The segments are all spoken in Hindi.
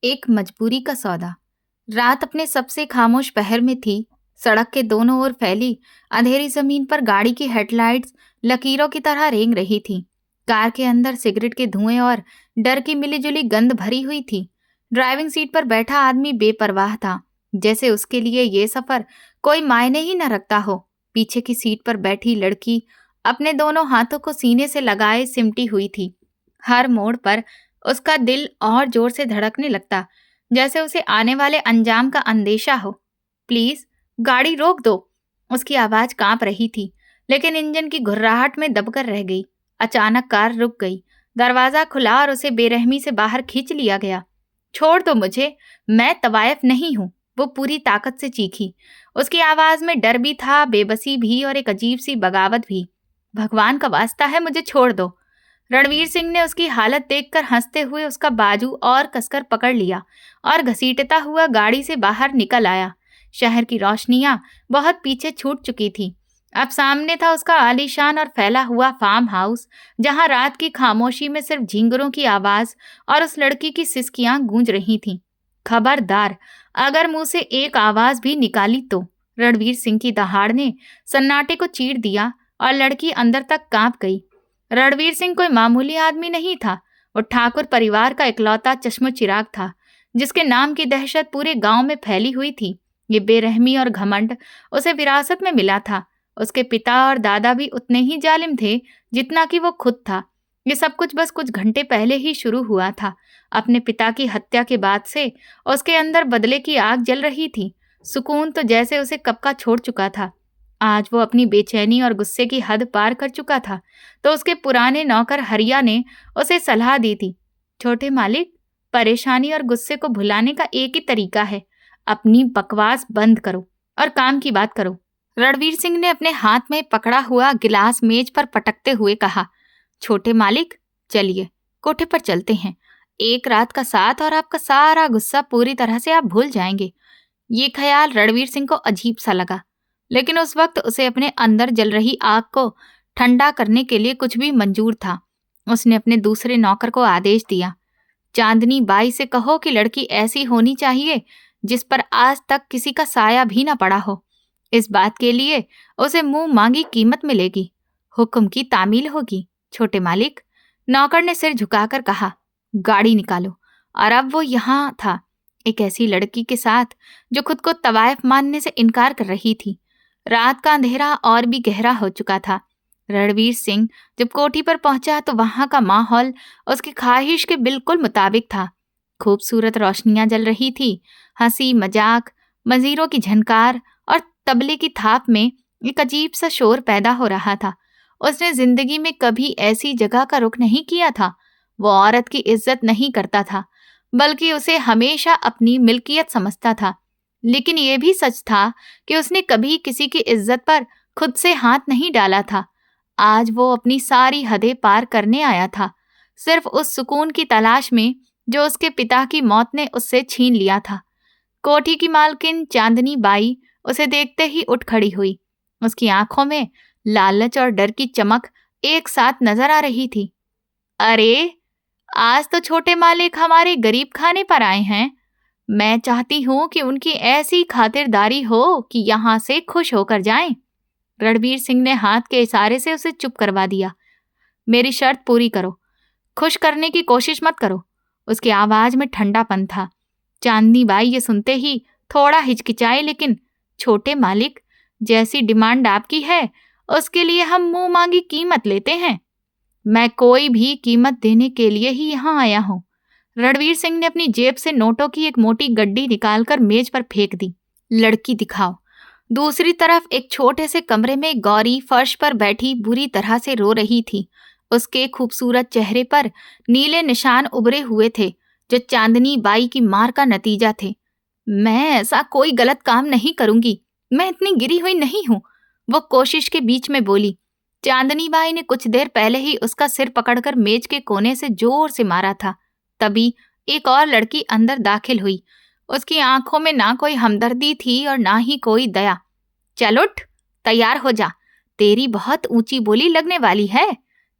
एक मजबूरी का सौदा। रात अपने सबसे खामोश पहर में थी। सड़क के दोनों ओर फैली अंधेरी जमीन पर गाड़ी की हेडलाइट्स लकीरों की तरह रेंग रही थी। कार के अंदर सिगरेट के धुएं और डर की मिलीजुली गंध भरी हुई थी। ड्राइविंग सीट पर बैठा आदमी बेपरवाह था, जैसे उसके लिए ये सफर कोई मायने ही न रखता हो। पीछे की सीट पर बैठी लड़की अपने दोनों हाथों को सीने से लगाए सिमटी हुई थी। हर मोड़ पर उसका दिल और जोर से धड़कने लगता, जैसे उसे आने वाले अंजाम का अंदेशा हो। प्लीज गाड़ी रोक दो। उसकी आवाज कांप रही थी, लेकिन इंजन की घुर्राहट में दबकर रह गई। अचानक कार रुक गई। दरवाजा खुला और उसे बेरहमी से बाहर खींच लिया गया। छोड़ दो मुझे, मैं तवायफ नहीं हूं, वो पूरी ताकत से चीखी। उसकी आवाज में डर भी था, बेबसी भी और एक अजीब सी बगावत भी। भगवान का वास्ता है, मुझे छोड़ दो। रणवीर सिंह ने उसकी हालत देखकर हंसते हुए उसका बाजू और कसकर पकड़ लिया और घसीटता हुआ गाड़ी से बाहर निकल आया। शहर की रोशनियां बहुत पीछे छूट चुकी थी। अब सामने था उसका आलीशान और फैला हुआ फार्म हाउस, जहां रात की खामोशी में सिर्फ झिंगुरों की आवाज और उस लड़की की सिसकियां गूंज रही थीं। खबरदार, अगर मुंह से एक आवाज भी निकाली तो। रणवीर सिंह की दहाड़ ने सन्नाटे को चीर दिया और लड़की अंदर तक कांप गई। रणवीर सिंह कोई मामूली आदमी नहीं था। वो ठाकुर परिवार का इकलौता चश्मो चिराग था, जिसके नाम की दहशत पूरे गांव में फैली हुई थी। ये बेरहमी और घमंड उसे विरासत में मिला था। उसके पिता और दादा भी उतने ही जालिम थे जितना कि वो खुद था। ये सब कुछ बस कुछ घंटे पहले ही शुरू हुआ था। अपने पिता की हत्या के बाद से उसके अंदर बदले की आग जल रही थी। सुकून तो जैसे उसे कब का छोड़ चुका था। आज वो अपनी बेचैनी और गुस्से की हद पार कर चुका था, तो उसके पुराने नौकर हरिया ने उसे सलाह दी थी, छोटे मालिक, परेशानी और गुस्से को भुलाने का एक ही तरीका है, अपनी बकवास बंद करो और काम की बात करो। रणवीर सिंह ने अपने हाथ में पकड़ा हुआ गिलास मेज पर पटकते हुए कहा, छोटे मालिक, चलिए कोठे पर चलते हैं। एक रात का साथ और आपका सारा गुस्सा पूरी तरह से आप भूल जाएंगे। ये ख्याल रणवीर सिंह को अजीब सा लगा, लेकिन उस वक्त उसे अपने अंदर जल रही आग को ठंडा करने के लिए कुछ भी मंजूर था। उसने अपने दूसरे नौकर को आदेश दिया, चांदनी बाई से कहो कि लड़की ऐसी होनी चाहिए जिस पर आज तक किसी का साया भी न पड़ा हो। इस बात के लिए उसे मुंह मांगी कीमत मिलेगी। हुक्म की तामील होगी, छोटे मालिक। नौकर ने सिर झुकाकर कहा, गाड़ी निकालो। और अब वो यहाँ था, एक ऐसी लड़की के साथ जो खुद को तवायफ मानने से इनकार कर रही थी। रात का अंधेरा और भी गहरा हो चुका था। रणवीर सिंह जब कोठी पर पहुंचा तो वहां का माहौल उसकी ख्वाहिश के बिल्कुल मुताबिक था। खूबसूरत रोशनियां जल रही थी, हंसी मजाक, मंजीरों की झनकार और तबले की थाप में एक अजीब सा शोर पैदा हो रहा था। उसने जिंदगी में कभी ऐसी जगह का रुख नहीं किया था। वो औरत की इज्जत नहीं करता था, बल्कि उसे हमेशा अपनी मिल्कियत समझता था। लेकिन यह भी सच था कि उसने कभी किसी की इज्जत पर खुद से हाथ नहीं डाला था। आज वो अपनी सारी हदें पार करने आया था, सिर्फ उस सुकून की तलाश में जो उसके पिता की मौत ने उससे छीन लिया था। कोठी की मालकिन चांदनी बाई उसे देखते ही उठ खड़ी हुई। उसकी आंखों में लालच और डर की चमक एक साथ नजर आ रही थी। अरे, आज तो छोटे मालिक हमारे गरीब खाने पर आए हैं। मैं चाहती हूँ कि उनकी ऐसी खातिरदारी हो कि यहाँ से खुश होकर जाएं। रणवीर सिंह ने हाथ के इशारे से उसे चुप करवा दिया। मेरी शर्त पूरी करो, खुश करने की कोशिश मत करो। उसकी आवाज में ठंडापन था। चांदनी बाई ये सुनते ही थोड़ा हिचकिचाई, लेकिन छोटे मालिक, जैसी डिमांड आपकी है उसके लिए हम मुंह मांगी कीमत लेते हैं। मैं कोई भी कीमत देने के लिए ही यहाँ आया हूँ। रणवीर सिंह ने अपनी जेब से नोटों की एक मोटी गड्डी निकालकर मेज पर फेंक दी। लड़की दिखाओ। दूसरी तरफ एक छोटे से कमरे में गौरी फर्श पर बैठी बुरी तरह से रो रही थी। उसके खूबसूरत चेहरे पर नीले निशान उभरे हुए थे, जो चांदनी बाई की मार का नतीजा थे। मैं ऐसा कोई गलत काम नहीं करूंगी, मैं इतनी गिरी हुई नहीं हूँ, वो कोशिश के बीच में बोली। चांदनी बाई ने कुछ देर पहले ही उसका सिर पकड़कर मेज के कोने से जोर से मारा था। तभी एक और लड़की अंदर दाखिल हुई। उसकी आंखों में ना कोई हमदर्दी थी और ना ही कोई दया। चल उठ, तैयार हो जा, तेरी बहुत ऊंची बोली लगने वाली है।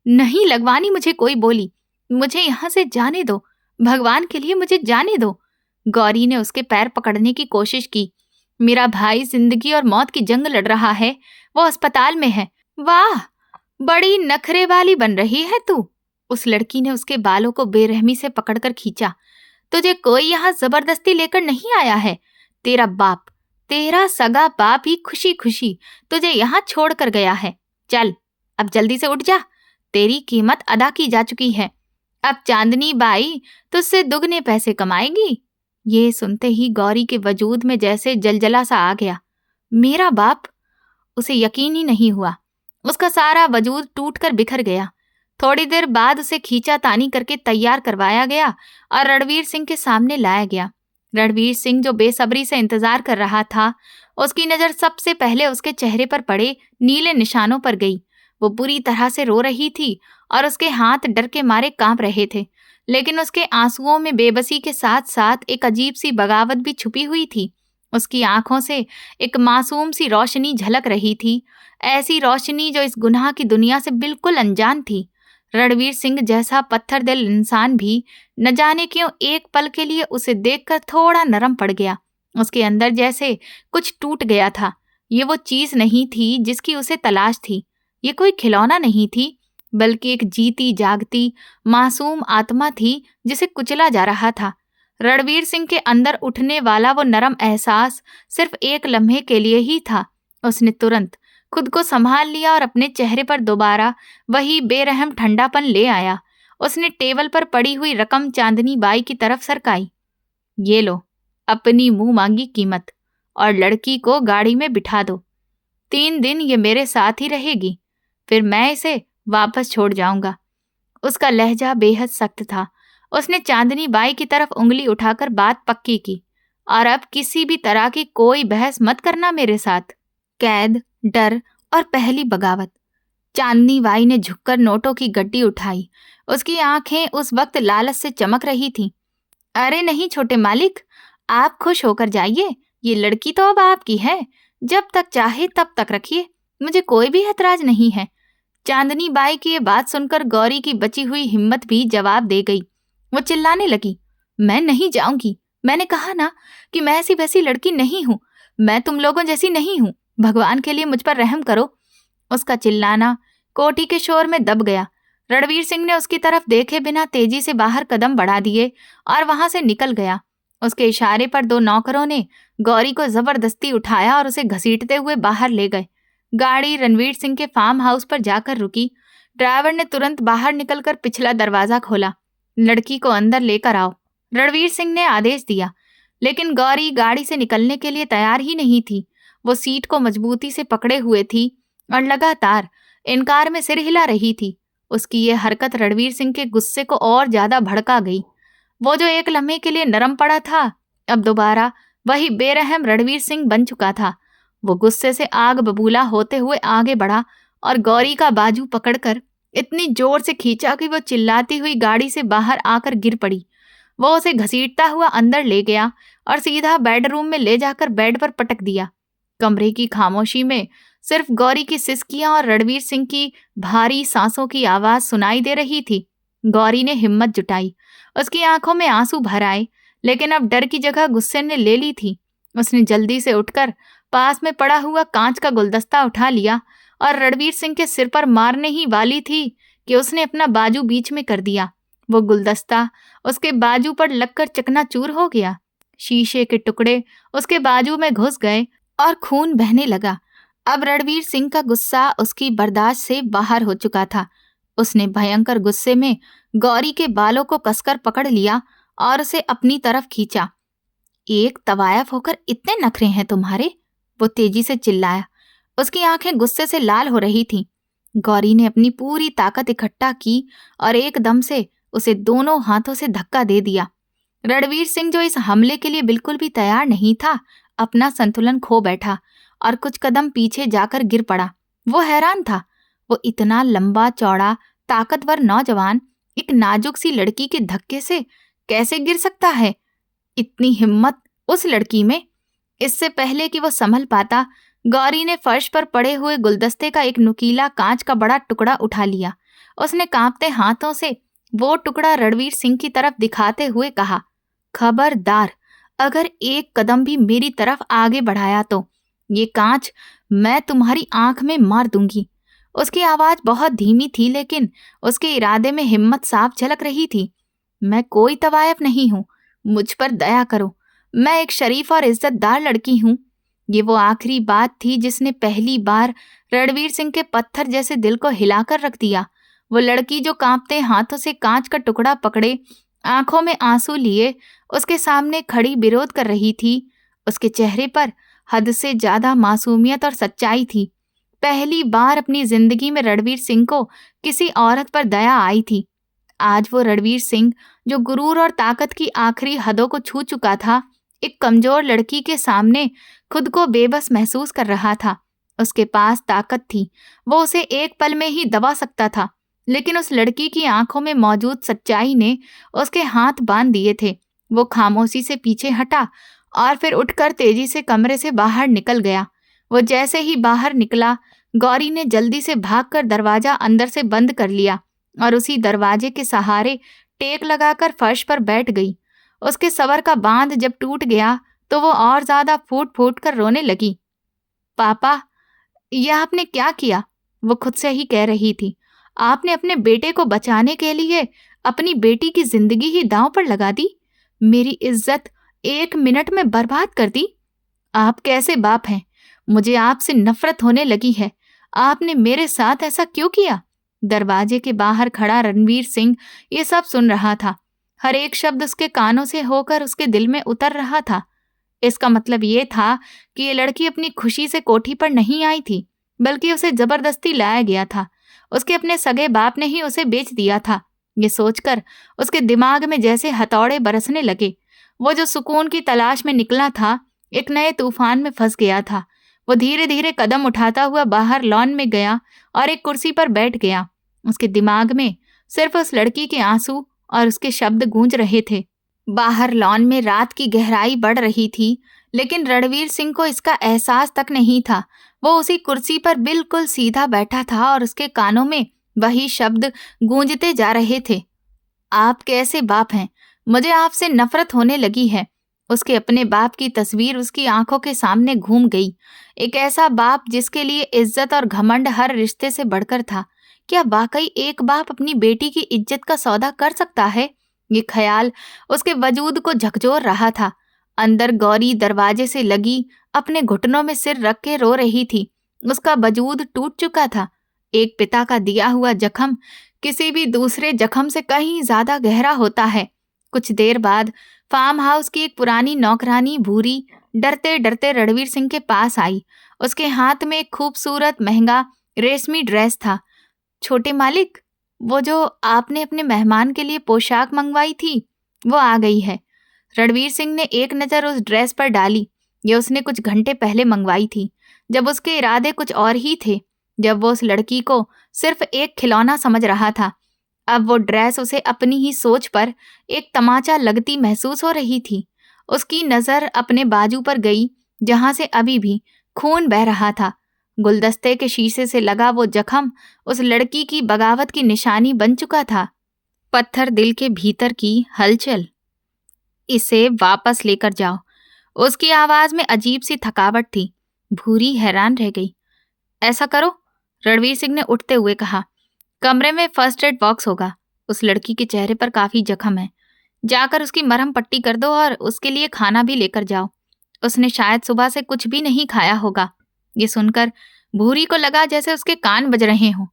नहीं लगवानी मुझे कोई बोली, मुझे यहाँ से जाने दो, भगवान के लिए मुझे जाने दो। गौरी ने उसके पैर पकड़ने की कोशिश की। मेरा भाई जिंदगी और मौत की जंग लड़ रहा है, वो अस्पताल में है। वाह, बड़ी नखरे वाली बन रही है तू। उस लड़की ने उसके बालों को बेरहमी से पकड़कर खींचा। तुझे कोई यहाँ जबरदस्ती लेकर नहीं आया है। तेरा बाप, तेरा सगा बाप ही खुशी खुशी तुझे यहाँ छोड़ कर गया है। चल, अब जल्दी से उठ जा, तेरी कीमत अदा की जा चुकी है। अब चांदनी बाई तुझसे दुगने पैसे कमाएगी। ये सुनते ही गौरी के वजूद में जैसे जलजला सा आ गया। मेरा बाप? उसे यकीन ही नहीं हुआ। उसका सारा वजूद टूटकर बिखर गया। थोड़ी देर बाद उसे खींचातानी करके तैयार करवाया गया और रणवीर सिंह के सामने लाया गया। रणवीर सिंह, जो बेसब्री से इंतजार कर रहा था, उसकी नजर सबसे पहले उसके चेहरे पर पड़े नीले निशानों पर गई। वो बुरी तरह से रो रही थी और उसके हाथ डर के मारे कांप रहे थे, लेकिन उसके आंसुओं में बेबसी के साथ साथ एक अजीब सी बगावत भी छुपी हुई थी। उसकी आंखों से एक मासूम सी रोशनी झलक रही थी, ऐसी रोशनी जो इस गुनाह की दुनिया से बिल्कुल अनजान थी। रणवीर सिंह जैसा पत्थर दिल इंसान भी न जाने क्यों एक पल के लिए उसे देखकर थोड़ा नरम पड़ गया। उसके अंदर जैसे कुछ टूट गया था। ये वो चीज नहीं थी जिसकी उसे तलाश थी। ये कोई खिलौना नहीं थी, बल्कि एक जीती जागती मासूम आत्मा थी जिसे कुचला जा रहा था। रणवीर सिंह के अंदर उठने वाला वो नरम एहसास सिर्फ एक लम्हे के लिए ही था। उसने तुरंत खुद को संभाल लिया और अपने चेहरे पर दोबारा वही बेरहम ठंडापन ले आया। उसने टेबल पर पड़ी हुई रकम चांदनी बाई की तरफ सरकाई। ये लो, अपनी मुंह मांगी कीमत, और लड़की को गाड़ी में बिठा दो। 3 दिन ये मेरे साथ ही रहेगी, फिर मैं इसे वापस छोड़ जाऊंगा। उसका लहजा बेहद सख्त था। उसने चांदनी बाई की तरफ उंगली उठाकर बात पक्की की। और अब किसी भी तरह की कोई बहस मत करना मेरे साथ। कैद, डर और पहली बगावत। चांदनी बाई ने झुककर नोटों की गड्डी उठाई। उसकी आंखें उस वक्त लालच से चमक रही थीं। अरे नहीं छोटे मालिक, आप खुश होकर जाइए। ये लड़की तो अब आपकी है, जब तक चाहे तब तक रखिए, मुझे कोई भी ऐतराज नहीं है। चांदनी बाई की ये बात सुनकर गौरी की बची हुई हिम्मत भी जवाब दे गई। वो चिल्लाने लगी, मैं नहीं जाऊंगी। मैंने कहा ना कि मैं ऐसी वैसी लड़की नहीं हूं। मैं तुम लोगों जैसी नहीं हूं। भगवान के लिए मुझ पर रहम करो। उसका चिल्लाना कोठी के शोर में दब गया। रणवीर सिंह ने उसकी तरफ देखे बिना तेजी से बाहर कदम बढ़ा दिए और वहां से निकल गया। उसके इशारे पर 2 नौकरों ने गौरी को जबरदस्ती उठाया और उसे घसीटते हुए बाहर ले गए। गाड़ी रणवीर सिंह के फार्म हाउस पर जाकर रुकी। ड्राइवर ने तुरंत बाहर निकलकर पिछला दरवाजा खोला। लड़की को अंदर लेकर आओ, रणवीर सिंह ने आदेश दिया। लेकिन गौरी गाड़ी से निकलने के लिए तैयार ही नहीं थी। वो सीट को मजबूती से पकड़े हुए थी और लगातार इनकार में सिर हिला रही थी। उसकी ये हरकत रणवीर सिंह के गुस्से को और ज्यादा भड़का गई। वो जो एक लम्हे के लिए नरम पड़ा था, अब दोबारा वही बेरहम रणवीर सिंह बन चुका था। वो गुस्से से आग बबूला होते हुए आगे बढ़ा और गौरी का बाजू पकड़कर इतनी जोर से खींचा कि वो चिल्लाती हुई गाड़ी से बाहर आकर गिर पड़ी। वो उसे घसीटता हुआ अंदर ले गया और सीधा बेडरूम में ले जाकर बेड पर पटक दिया। कमरे की खामोशी में सिर्फ गौरी की सिसकियां और रणवीर सिंह की भारी सांसों की आवाज सुनाई दे रही थी। गौरी ने हिम्मत जुटाई। उसकी आंखों में आंसू भर आए, लेकिन अब डर की जगह गुस्से ने ले ली थी। उसने जल्दी से उठकर पास में पड़ा हुआ कांच का गुलदस्ता उठा लिया और रणवीर सिंह के सिर पर मारने ही वाली थी कि उसने अपना बाजू बीच में कर दिया। वो गुलदस्ता उसके बाजू पर लगकर चकनाचूर हो गया। शीशे के टुकड़े उसके बाजू में घुस गए और खून बहने लगा। अब रणवीर सिंह का गुस्सा उसकी बर्दाश्त से बाहर हो चुका था। उसने भयंकर गुस्से में गौरी के बालों को कसकर पकड़ लिया और उसे अपनी तरफ खींचा। एक तवायफ होकर इतने नखरे हैं तुम्हारे, वो तेजी से चिल्लाया। उसकी आंखें गुस्से से लाल हो रही थीं। गौरी ने अपनी पूरी ताकत इकट्ठा की और एकदम से उसे दोनों हाथों से धक्का दे दिया। रणवीर सिंह, जो इस हमले के लिए बिल्कुल भी तैयार नहीं था, अपना संतुलन खो बैठा और कुछ कदम पीछे जाकर गिर पड़ा। वो हैरान था। वो इतना लंबा चौड़ा ताकतवर नौजवान एक नाजुक सी लड़की के धक्के से कैसे गिर सकता है? इतनी हिम्मत उस लड़की में? इससे पहले कि वो संभल पाता, गौरी ने फर्श पर पड़े हुए गुलदस्ते का एक नुकीला कांच का बड़ा टुकड़ा उठा लिया। उसने कांपते हाथों से वो टुकड़ा रणवीर सिंह की तरफ दिखाते हुए कहा, खबरदार अगर एक कदम भी मेरी तरफ आगे बढ़ाया तो ये कांच मैं तुम्हारी आंख में मार दूंगी। उसकी आवाज बहुत धीमी थी, लेकिन उसके इरादे में हिम्मत साफ झलक रही थी। मैं कोई तवायफ नहीं हूं, मुझ पर दया करो। मैं एक शरीफ और इज्जतदार लड़की हूं। ये वो आखिरी बात थी जिसने पहली बार रणवीर सिंह के पत्थर जैसे दिल को हिलाकर रख दिया। वो लड़की जो कांपते हाथों से कांच का टुकड़ा पकड़े, आंखों में आंसू लिए उसके सामने खड़ी विरोध कर रही थी। उसके चेहरे पर हद से ज्यादा मासूमियत और सच्चाई थी। पहली बार अपनी जिंदगी में रणवीर सिंह को किसी औरत पर दया आई थी। आज वो रणवीर सिंह, जो गुरूर और ताकत की आखिरी हदों को छू चुका था, एक कमजोर लड़की के सामने खुद को बेबस महसूस कर रहा था। उसके पास ताकत थी, वो उसे एक पल में ही दबा सकता था, लेकिन उस लड़की की आंखों में मौजूद सच्चाई ने उसके हाथ बांध दिए थे। वो खामोशी से पीछे हटा और फिर उठकर तेजी से कमरे से बाहर निकल गया। वो जैसे ही बाहर निकला, गौरी ने जल्दी से भागकर दरवाजा अंदर से बंद कर लिया और उसी दरवाजे के सहारे टेक लगाकर फर्श पर बैठ गई। उसके सबर का बांध जब टूट गया तो वो और ज्यादा फूट फूट कर रोने लगी। पापा, यह आपने क्या किया? वो खुद से ही कह रही थी। आपने अपने बेटे को बचाने के लिए अपनी बेटी की जिंदगी ही दांव पर लगा दी। मेरी इज्जत 1 मिनट में बर्बाद कर दी। आप कैसे बाप हैं? मुझे आपसे नफरत होने लगी है। आपने मेरे साथ ऐसा क्यों किया? दरवाजे के बाहर खड़ा रणवीर सिंह ये सब सुन रहा था। हर एक शब्द उसके कानों से होकर उसके दिल में उतर रहा था। इसका मतलब ये था कि ये लड़की अपनी खुशी से कोठी पर नहीं आई थी, बल्कि उसे जबरदस्ती लाया गया था। उसके अपने सगे बाप ने ही उसे बेच दिया था। ये सोचकर उसके दिमाग में जैसे हथौड़े बरसने लगे। वो जो सुकून की तलाश में निकला था, एक नए तूफान में फंस गया था। वो धीरे धीरे कदम उठाता हुआ बाहर लॉन में गया और एक कुर्सी पर बैठ गया। उसके दिमाग में सिर्फ उस लड़की के आंसू और उसके शब्द गूंज रहे थे। बाहर लॉन में रात की गहराई बढ़ रही थी, लेकिन रणवीर सिंह को इसका एहसास तक नहीं था। वो उसी कुर्सी पर बिल्कुल सीधा बैठा था और उसके कानों में वही शब्द गूंजते जा रहे थे। आप कैसे बाप हैं? मुझे आपसे नफरत होने लगी है। उसके अपने बाप की तस्वीर उसकी आंखों के सामने घूम गई। एक ऐसा बाप जिसके लिए इज्जत और घमंड हर रिश्ते से बढ़कर था। क्या वाकई एक बाप अपनी बेटी की इज्जत का सौदा कर सकता है? ये ख्याल उसके वजूद को झकझोर रहा था। अंदर गौरी दरवाजे से लगी अपने घुटनों में सिर रख के रो रही थी। उसका वजूद टूट चुका था। एक पिता का दिया हुआ जख्म किसी भी दूसरे जख्म से कहीं ज्यादा गहरा होता है। कुछ देर बाद फार्म हाउस की एक पुरानी नौकरानी भूरी डरते डरते रणवीर सिंह के पास आई। उसके हाथ में एक खूबसूरत महंगा रेशमी ड्रेस था। छोटे मालिक, वो जो आपने अपने मेहमान के लिए पोशाक मंगवाई थी, वो आ गई है। रणवीर सिंह ने एक नज़र उस ड्रेस पर डाली। ये उसने कुछ घंटे पहले मंगवाई थी, जब उसके इरादे कुछ और ही थे, जब वो उस लड़की को सिर्फ एक खिलौना समझ रहा था। अब वो ड्रेस उसे अपनी ही सोच पर एक तमाचा लगती महसूस हो रही थी। उसकी नज़र अपने बाजू पर गई, जहां से अभी भी खून बह रहा था। गुलदस्ते के शीशे से लगा वो जख्म उस लड़की की बगावत की निशानी बन चुका था। पत्थर दिल के भीतर की हलचल। इसे वापस लेकर जाओ। उसकी आवाज में अजीब सी थकावट थी। भूरी हैरान रह गई। ऐसा करो, रणवीर सिंह ने उठते हुए कहा। कमरे में फर्स्ट एड बॉक्स होगा। उस लड़की के चेहरे पर काफी जख्म है। जाकर उसकी मरहम पट्टी कर दो और उसके लिए खाना भी लेकर जाओ। उसने शायद सुबह से कुछ भी नहीं खाया होगा। ये सुनकर भूरी को लगा जैसे उसके कान बज रहे हों।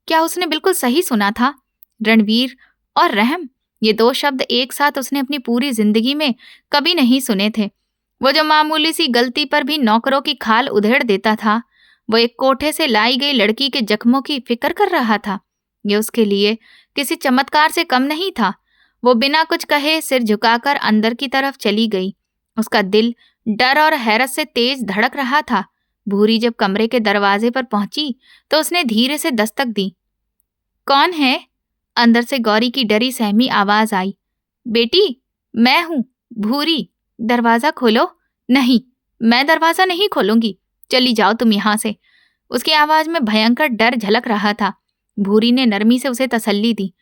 क्या उसने बिल्कुल सही सुना था? रणवीर और रहम, ये 2 शब्द एक साथ उसने अपनी पूरी जिंदगी में कभी नहीं सुने थे। वो जो मामूली सी गलती पर भी नौकरों की खाल उधेड़ देता था, वो एक कोठे से लाई गई लड़की के जख्मों की फिक्र कर रहा था। ये उसके लिए किसी चमत्कार से कम नहीं था। वो बिना कुछ कहे सिर झुकाकर अंदर की तरफ चली गई। उसका दिल डर और हैरत से तेज धड़क रहा था। भूरी जब कमरे के दरवाजे पर पहुंची तो उसने धीरे से दस्तक दी। कौन है? अंदर से गौरी की डरी सहमी आवाज आई। बेटी, मैं हूं, भूरी। दरवाजा खोलो। नहीं, मैं दरवाजा नहीं खोलूंगी। चली जाओ तुम यहां से। उसकी आवाज में भयंकर डर झलक रहा था। भूरी ने नरमी से उसे तसल्ली दी।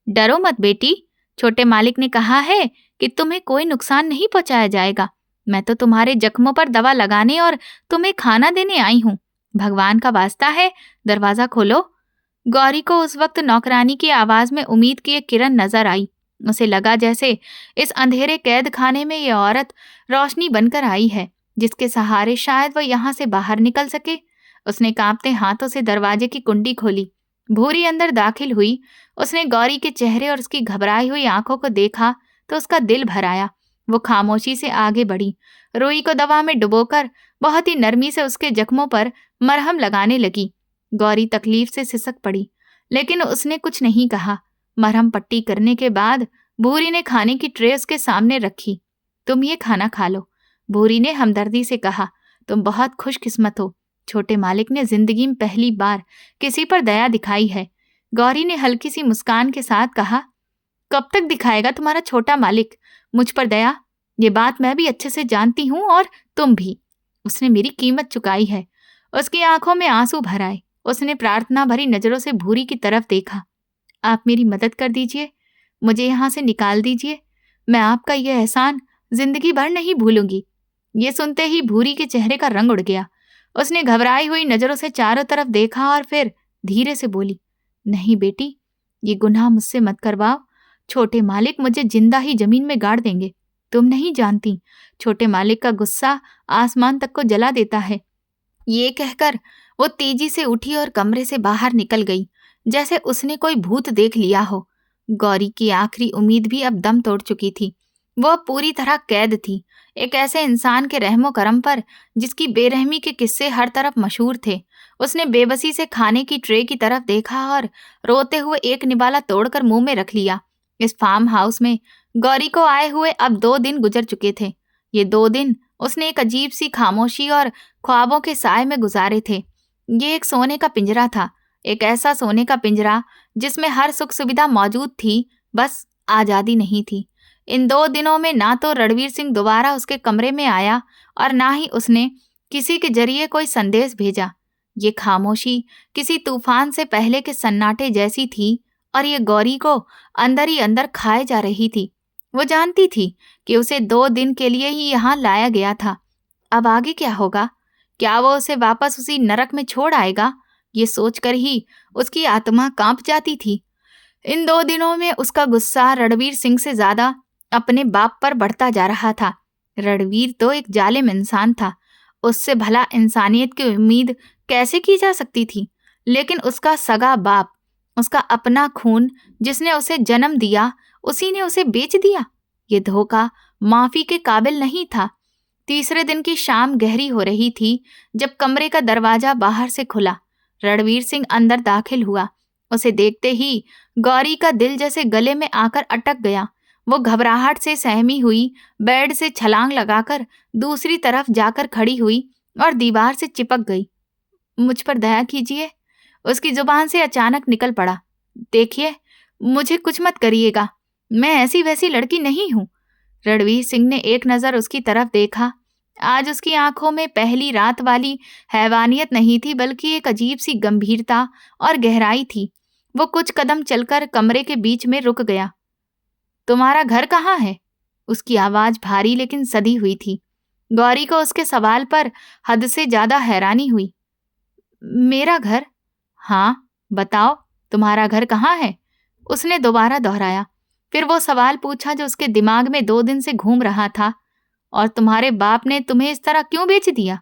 डरो मत बेटी, छोटे मालिक ने कहा है कि तुम्हें कोई नुकसान नहीं पहुंचाया जाएगा। मैं तो तुम्हारे जख्मों पर दवा लगाने और तुम्हें खाना देने आई हूँ। भगवान का वास्ता है, दरवाजा खोलो। गौरी को उस वक्त नौकरानी की आवाज में उम्मीद की एक किरण नजर आई। उसे लगा जैसे इस अंधेरे कैद खाने में ये औरत रोशनी बनकर आई है, जिसके सहारे शायद वह यहाँ से बाहर निकल सके। उसने कांपते हाथों से दरवाजे की कुंडी खोली। भूरी अंदर दाखिल हुई। उसने गौरी के चेहरे और उसकी घबराई हुई आंखों को देखा तो उसका दिल भर आया। वो खामोशी से आगे बढ़ी। रुई को दवा में डुबोकर बहुत ही नरमी से उसके जख्मों पर मरहम लगाने लगी। गौरी तकलीफ से सिसक पड़ी, लेकिन उसने कुछ नहीं कहा। मरहम पट्टी करने के बाद भूरी ने खाने की ट्रे उसके सामने रखी। तुम ये खाना खा लो, भूरी ने हमदर्दी से कहा। तुम बहुत खुशकिस्मत हो, छोटे मालिक ने जिंदगी में पहली बार किसी पर दया दिखाई है। गौरी ने हल्की सी मुस्कान के साथ कहा, कब तक दिखाएगा तुम्हारा छोटा मालिक मुझ पर दया? ये बात मैं भी अच्छे से जानती हूँ और तुम भी। उसने मेरी कीमत चुकाई है। उसकी आंखों में आंसू भर आए। उसने प्रार्थना भरी नजरों से भूरी की तरफ देखा। आप मेरी मदद कर दीजिए, मुझे यहाँ से निकाल दीजिए। मैं आपका यह एहसान जिंदगी भर नहीं भूलूंगी। ये सुनते ही भूरी के चेहरे का रंग उड़ गया। उसने घबराई हुई नजरों से चारों तरफ देखा और फिर धीरे से बोली, नहीं बेटी, ये गुनाह मुझसे मत करवाओ। छोटे मालिक मुझे जिंदा ही जमीन में गाड़ देंगे। तुम नहीं जानती, छोटे मालिक का गुस्सा आसमान तक को जला देता है। ये कहकर वो तेजी से उठी और कमरे से बाहर निकल गई, जैसे उसने कोई भूत देख लिया हो। गौरी की आखिरी उम्मीद भी अब दम तोड़ चुकी थी। वो पूरी तरह कैद थी, एक ऐसे इंसान के रहमो करम पर जिसकी बेरहमी के किस्से हर तरफ मशहूर थे। उसने बेबसी से खाने की ट्रे की तरफ देखा और रोते हुए एक निवाला तोड़कर मुंह में रख लिया। इस फार्म हाउस में गौरी को आए हुए अब 2 दिन गुजर चुके थे। ये 2 दिन उसने एक अजीब सी खामोशी और ख्वाबों के साए में गुजारे थे। ये एक सोने का पिंजरा था, एक ऐसा सोने का पिंजरा जिसमें हर सुख सुविधा मौजूद थी, बस आज़ादी नहीं थी। इन 2 दिनों में ना तो रणवीर सिंह दोबारा उसके कमरे में आया और ना ही उसने किसी के जरिए कोई संदेश भेजा। ये खामोशी किसी तूफान से पहले के सन्नाटे जैसी थी और ये गौरी को अंदर ही अंदर खाए जा रही थी। वो जानती थी कि उसे 2 दिन के लिए ही यहाँ लाया गया था। अब आगे क्या होगा? क्या वो उसे वापस उसी नरक में छोड़ आएगा? ये सोचकर ही उसकी आत्मा कांप जाती थी। इन 2 दिनों में उसका गुस्सा रणवीर सिंह से ज्यादा अपने बाप पर बढ़ता जा रहा था। रणवीर तो एक जालिम इंसान था, उससे भला इंसानियत की उम्मीद कैसे की जा सकती थी? लेकिन उसका सगा बाप, उसका अपना खून जिसने उसे जन्म दिया, उसी ने उसे बेच दिया। ये धोखा माफी के काबिल नहीं था। तीसरे दिन की शाम गहरी हो रही थी जब कमरे का दरवाजा बाहर से खुला। रणवीर सिंह अंदर दाखिल हुआ। उसे देखते ही गौरी का दिल जैसे गले में आकर अटक गया। वो घबराहट से सहमी हुई बेड से छलांग लगाकर दूसरी तरफ जाकर खड़ी हुई और दीवार से चिपक गई। मुझ पर दया कीजिए, उसकी जुबान से अचानक निकल पड़ा। देखिए, मुझे कुछ मत करिएगा, मैं ऐसी वैसी लड़की नहीं हूं। रणवीर सिंह ने एक नजर उसकी तरफ देखा। आज उसकी आंखों में पहली रात वाली हैवानियत नहीं थी, बल्कि एक अजीब सी गंभीरता और गहराई थी। वो कुछ कदम चलकर कमरे के बीच में रुक गया। तुम्हारा घर कहाँ है? उसकी आवाज भारी लेकिन सधी हुई थी। गौरी को उसके सवाल पर हद से ज्यादा हैरानी हुई। मेरा घर? हाँ, बताओ, तुम्हारा घर कहाँ है? उसने दोबारा दोहराया। फिर वो सवाल पूछा जो उसके दिमाग में 2 दिन से घूम रहा था। और तुम्हारे बाप ने तुम्हें इस तरह क्यों बेच दिया?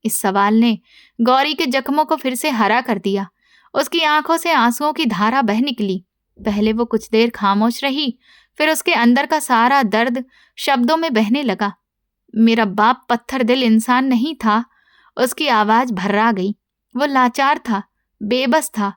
इस सवाल ने गौरी के जख्मों को फिर से हरा कर दिया। उसकी आंखों से आंसुओं की धारा बह निकली। पहले वो कुछ देर खामोश रही, फिर उसके अंदर का सारा दर्द शब्दों में बहने लगा। मेरा बाप पत्थर दिल इंसान नहीं था। उसकी आवाज भर्रा गई। वो लाचार था, बेबस था।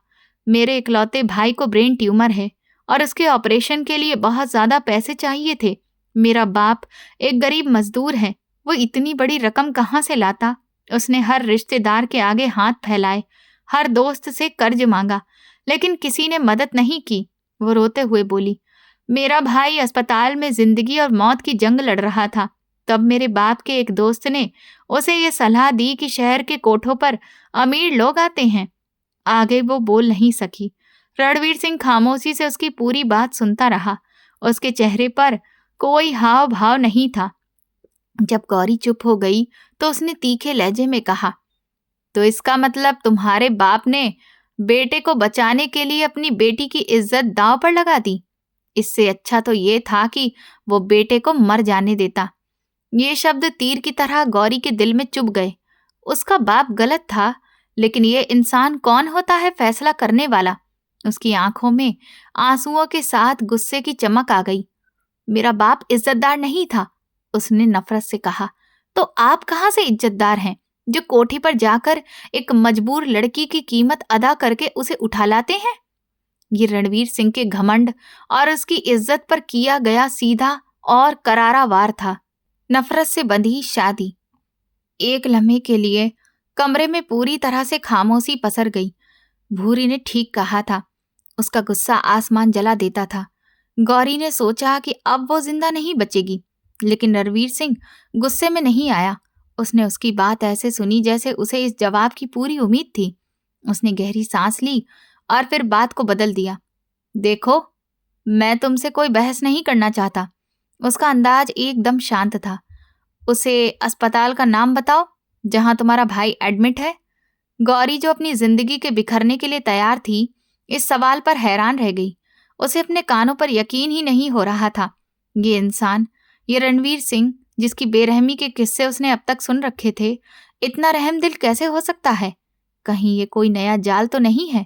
मेरे इकलौते भाई को ब्रेन ट्यूमर है और उसके ऑपरेशन के लिए बहुत ज्यादा पैसे चाहिए थे। मेरा बाप एक गरीब मजदूर है। वो इतनी बड़ी रकम कहाँ से लाता? उसने हर रिश्तेदार के आगे हाथ फैलाए, हर दोस्त से कर्ज मांगा, लेकिन किसी ने मदद नहीं की। वो रोते हुए बोली, मेरा भाई अस्पताल में जिंदगी और मौत की जंग लड़ रहा था। तब मेरे बाप के एक दोस्त ने उसे ये सलाह दी कि शहर के कोठों पर अमीर लोग आते हैं। आगे वो बोल नहीं सकी। रणवीर सिंह खामोशी से उसकी पूरी बात सुनता रहा। उसके चेहरे पर कोई हाव भाव नहीं था। जब गौरी चुप हो गई तो उसने तीखे लहजे में कहा, तो इसका मतलब तुम्हारे बाप ने बेटे को बचाने के लिए अपनी बेटी की इज्जत दांव पर लगा दी। इससे अच्छा तो ये था कि वो बेटे को मर जाने देता। ये शब्द तीर की तरह गौरी के दिल में चुभ गए। उसका बाप गलत था, लेकिन ये इंसान कौन होता है फैसला करने वाला? उसकी आंखों में आंसुओं के साथ गुस्से की चमक आ गई। मेरा बाप इज्जतदार नहीं था, उसने नफरत से कहा। तो आप कहाँ से इज्जतदार हैं, जो कोठी पर जाकर एक मजबूर लड़की की कीमत अदा करके उसे उठा लाते हैं? ये रणवीर सिंह के घमंड और उसकी इज्जत पर किया गया सीधा और करारा वार था। नफरत से बंधी शादी। एक लम्हे के लिए कमरे में पूरी तरह से खामोशी पसर गई। भूरी ने ठीक कहा था, उसका गुस्सा आसमान जला देता था। गौरी ने सोचा कि अब वो जिंदा नहीं बचेगी, लेकिन रणवीर सिंह गुस्से में नहीं आया। उसने उसकी बात ऐसे सुनी जैसे उसे इस जवाब की पूरी उम्मीद थी। उसने गहरी सांस ली और फिर बात को बदल दिया। देखो, मैं तुमसे कोई बहस नहीं करना चाहता। उसका अंदाज एकदम शांत था। उसे अस्पताल का नाम बताओ जहां तुम्हारा भाई एडमिट है। गौरी, जो अपनी जिंदगी के बिखरने के लिए तैयार थी, इस सवाल पर हैरान रह गई। उसे अपने कानों पर यकीन ही नहीं हो रहा था। ये इंसान, ये रणवीर सिंह, जिसकी बेरहमी के किस्से उसने अब तक सुन रखे थे, इतना रहमदिल कैसे हो सकता है? कहीं ये कोई नया जाल तो नहीं है,